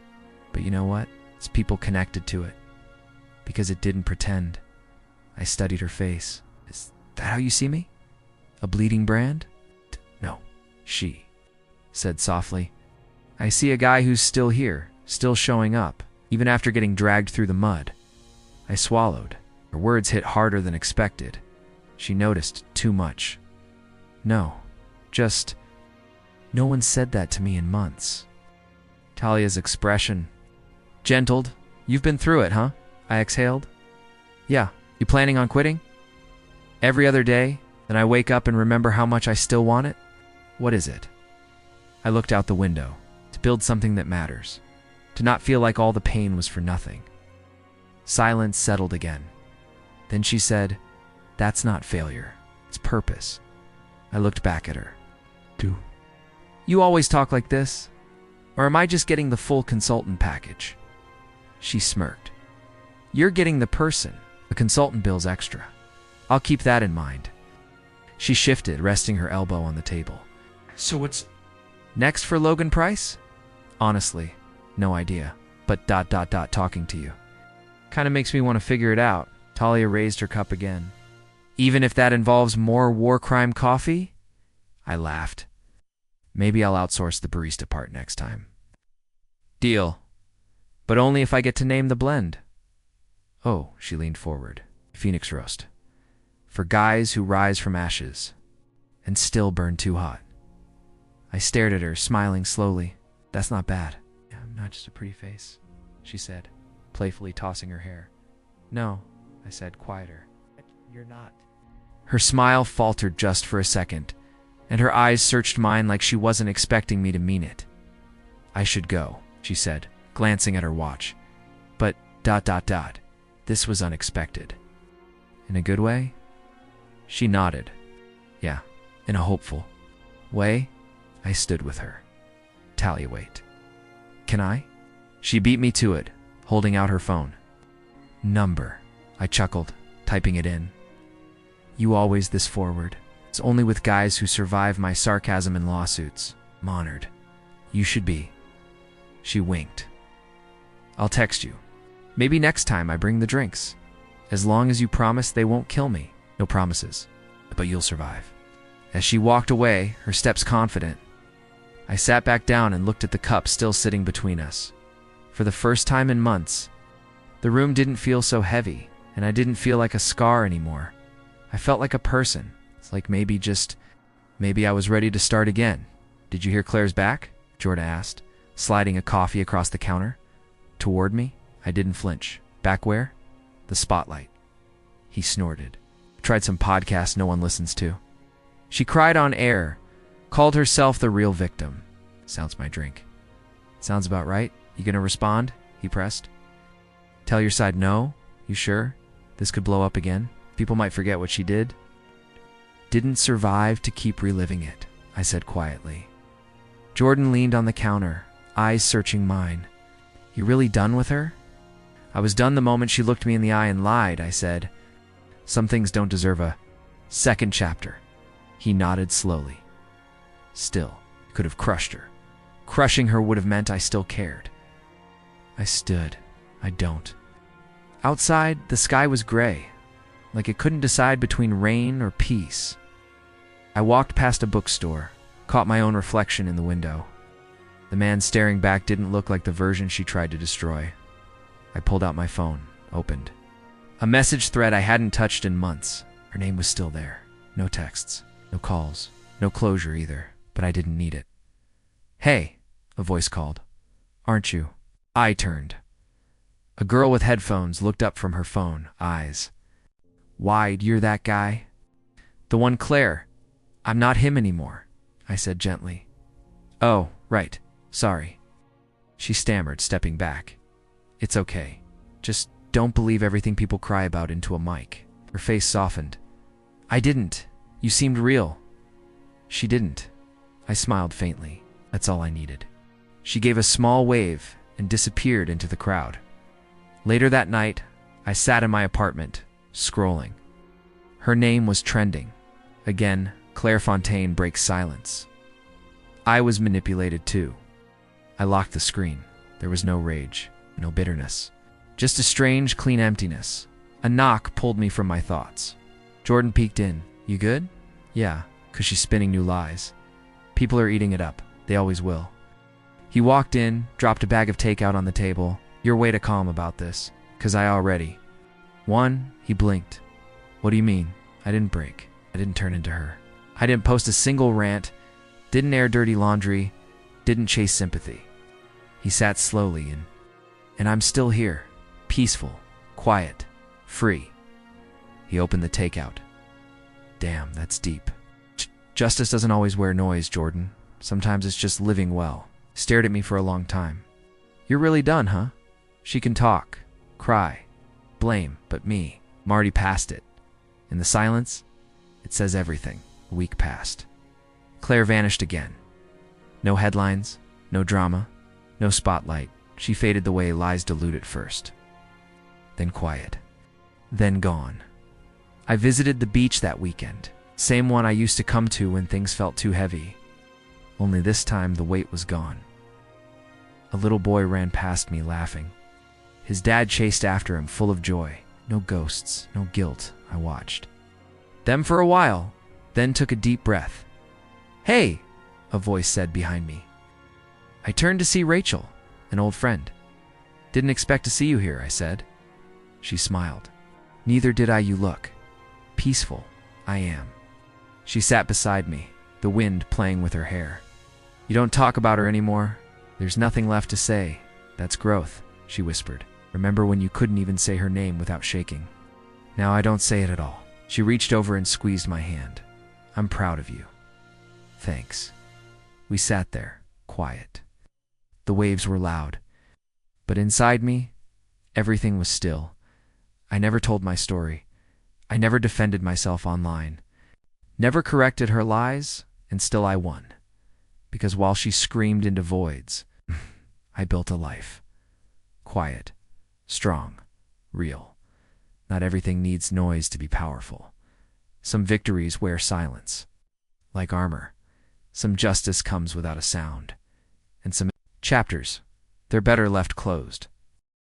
But you know what? It's people connected to it. Because it didn't pretend." I studied her face. "Is that how you see me? A bleeding brand?" "No, she said softly. "I see a guy who's still here, still showing up, even after getting dragged through the mud. I swallowed. Her words hit harder than expected. She noticed too much. No, just... No one said that to me in months. Talia's expression gentled. You've been through it, huh? I exhaled. Yeah. You planning on quitting? Every other day, then I wake up and remember how much I still want it? What is it? I looked out the window. To build something that matters. To not feel like all the pain was for nothing. Silence settled again. Then she said, that's not failure. It's purpose. I looked back at her. Do you always talk like this? Or am I just getting the full consultant package? She smirked. You're getting the person. The consultant bill's extra. I'll keep that in mind. She shifted, resting her elbow on the table. So what's next for Logan Price? Honestly, no idea. But talking to you. Kinda makes me want to figure it out. Talia raised her cup again. Even if that involves more war crime coffee? I laughed. Maybe I'll outsource the barista part next time. Deal. But only if I get to name the blend. Oh, she leaned forward. Phoenix roast. For guys who rise from ashes and still burn too hot. I stared at her, smiling slowly. That's not bad. I'm not just a pretty face, she said, playfully tossing her hair. No, I said, quieter. You're not. Her smile faltered just for a second, and her eyes searched mine like she wasn't expecting me to mean it. I should go, she said, glancing at her watch. But this was unexpected. In a good way? She nodded. Yeah, in a hopeful way. I stood with her. Talia, wait. Can I? She beat me to it, holding out her phone. Number. I chuckled, typing it in. You always this forward. It's only with guys who survive my sarcasm and lawsuits. I'm honored. You should be. She winked. I'll text you. Maybe next time I bring the drinks. As long as you promise they won't kill me. No promises, but you'll survive. As she walked away, her steps confident, I sat back down and looked at the cup still sitting between us. For the first time in months, the room didn't feel so heavy, and I didn't feel like a scar anymore. I felt like a person. It's like maybe I was ready to start again. Did you hear Claire's back? Jordan asked, sliding a coffee across the counter. Toward me, I didn't flinch. Back where? The spotlight. He snorted. Tried some podcast no one listens to. She cried on air, called herself the real victim. Sounds my drink. Sounds about right. You gonna respond? He pressed. Tell your side no? You sure? This could blow up again? People might forget what she did. Didn't survive to keep reliving it, I said quietly. Jordan leaned on the counter, eyes searching mine. You really done with her? I was done the moment she looked me in the eye and lied, I said. Some things don't deserve a second chapter. He nodded slowly. Still, could have crushed her. Crushing her would have meant I still cared. I stood. I don't. Outside, the sky was gray, like it couldn't decide between rain or peace. I walked past a bookstore, caught my own reflection in the window. The man staring back didn't look like the version she tried to destroy. I pulled out my phone, opened. A message thread I hadn't touched in months. Her name was still there. No texts, no calls, no closure either, but I didn't need it. Hey, a voice called. Aren't you? I turned. A girl with headphones looked up from her phone, eyes wide. You're that guy? The one Claire. I'm not him anymore, I said gently. Oh, right. Sorry. She stammered, stepping back. It's okay. Just don't believe everything people cry about into a mic. Her face softened. I didn't. You seemed real. She didn't. I smiled faintly. That's all I needed. She gave a small wave and disappeared into the crowd. Later that night, I sat in my apartment, scrolling. Her name was trending. Again, Claire Fontaine breaks silence. I was manipulated too. I locked the screen. There was no rage, no bitterness. Just a strange, clean emptiness. A knock pulled me from my thoughts. Jordan peeked in. You good? Yeah, 'cause she's spinning new lies. People are eating it up. They always will. He walked in, dropped a bag of takeout on the table. "You're way too calm about this, 'cause I already." "One," he blinked. "What do you mean? I didn't break. I didn't turn into her. I didn't post a single rant, didn't air dirty laundry, didn't chase sympathy." He sat slowly and I'm still here, peaceful, quiet, free. He opened the takeout. "Damn, that's deep. Justice doesn't always wear noise, Jordan. Sometimes it's just living well." Stared at me for a long time. "You're really done, huh?" She can talk, cry, blame, but me, I'm already past it. In the silence, it says everything. A week passed. Claire vanished again. No headlines, no drama, no spotlight. She faded the way lies dilute at first. Then quiet. Then gone. I visited the beach that weekend. Same one I used to come to when things felt too heavy. Only this time the weight was gone. A little boy ran past me laughing. His dad chased after him, full of joy. No ghosts, no guilt. I watched them for a while, then took a deep breath. "Hey," a voice said behind me. I turned to see Rachel, an old friend. "Didn't expect to see you here," I said. She smiled. "Neither did I. You look peaceful." "I am." She sat beside me, the wind playing with her hair. "You don't talk about her anymore? There's nothing left to say. That's growth," she whispered. "Remember when you couldn't even say her name without shaking? Now I don't say it at all." She reached over and squeezed my hand. "I'm proud of you." "Thanks." We sat there, quiet. The waves were loud, but inside me, everything was still. I never told my story. I never defended myself online. Never corrected her lies, and still I won. Because while she screamed into voids, I built a life. Quiet, strong, real. Not everything needs noise to be powerful. Some victories wear silence, like armor. Some justice comes without a sound. And some chapters, they're better left closed.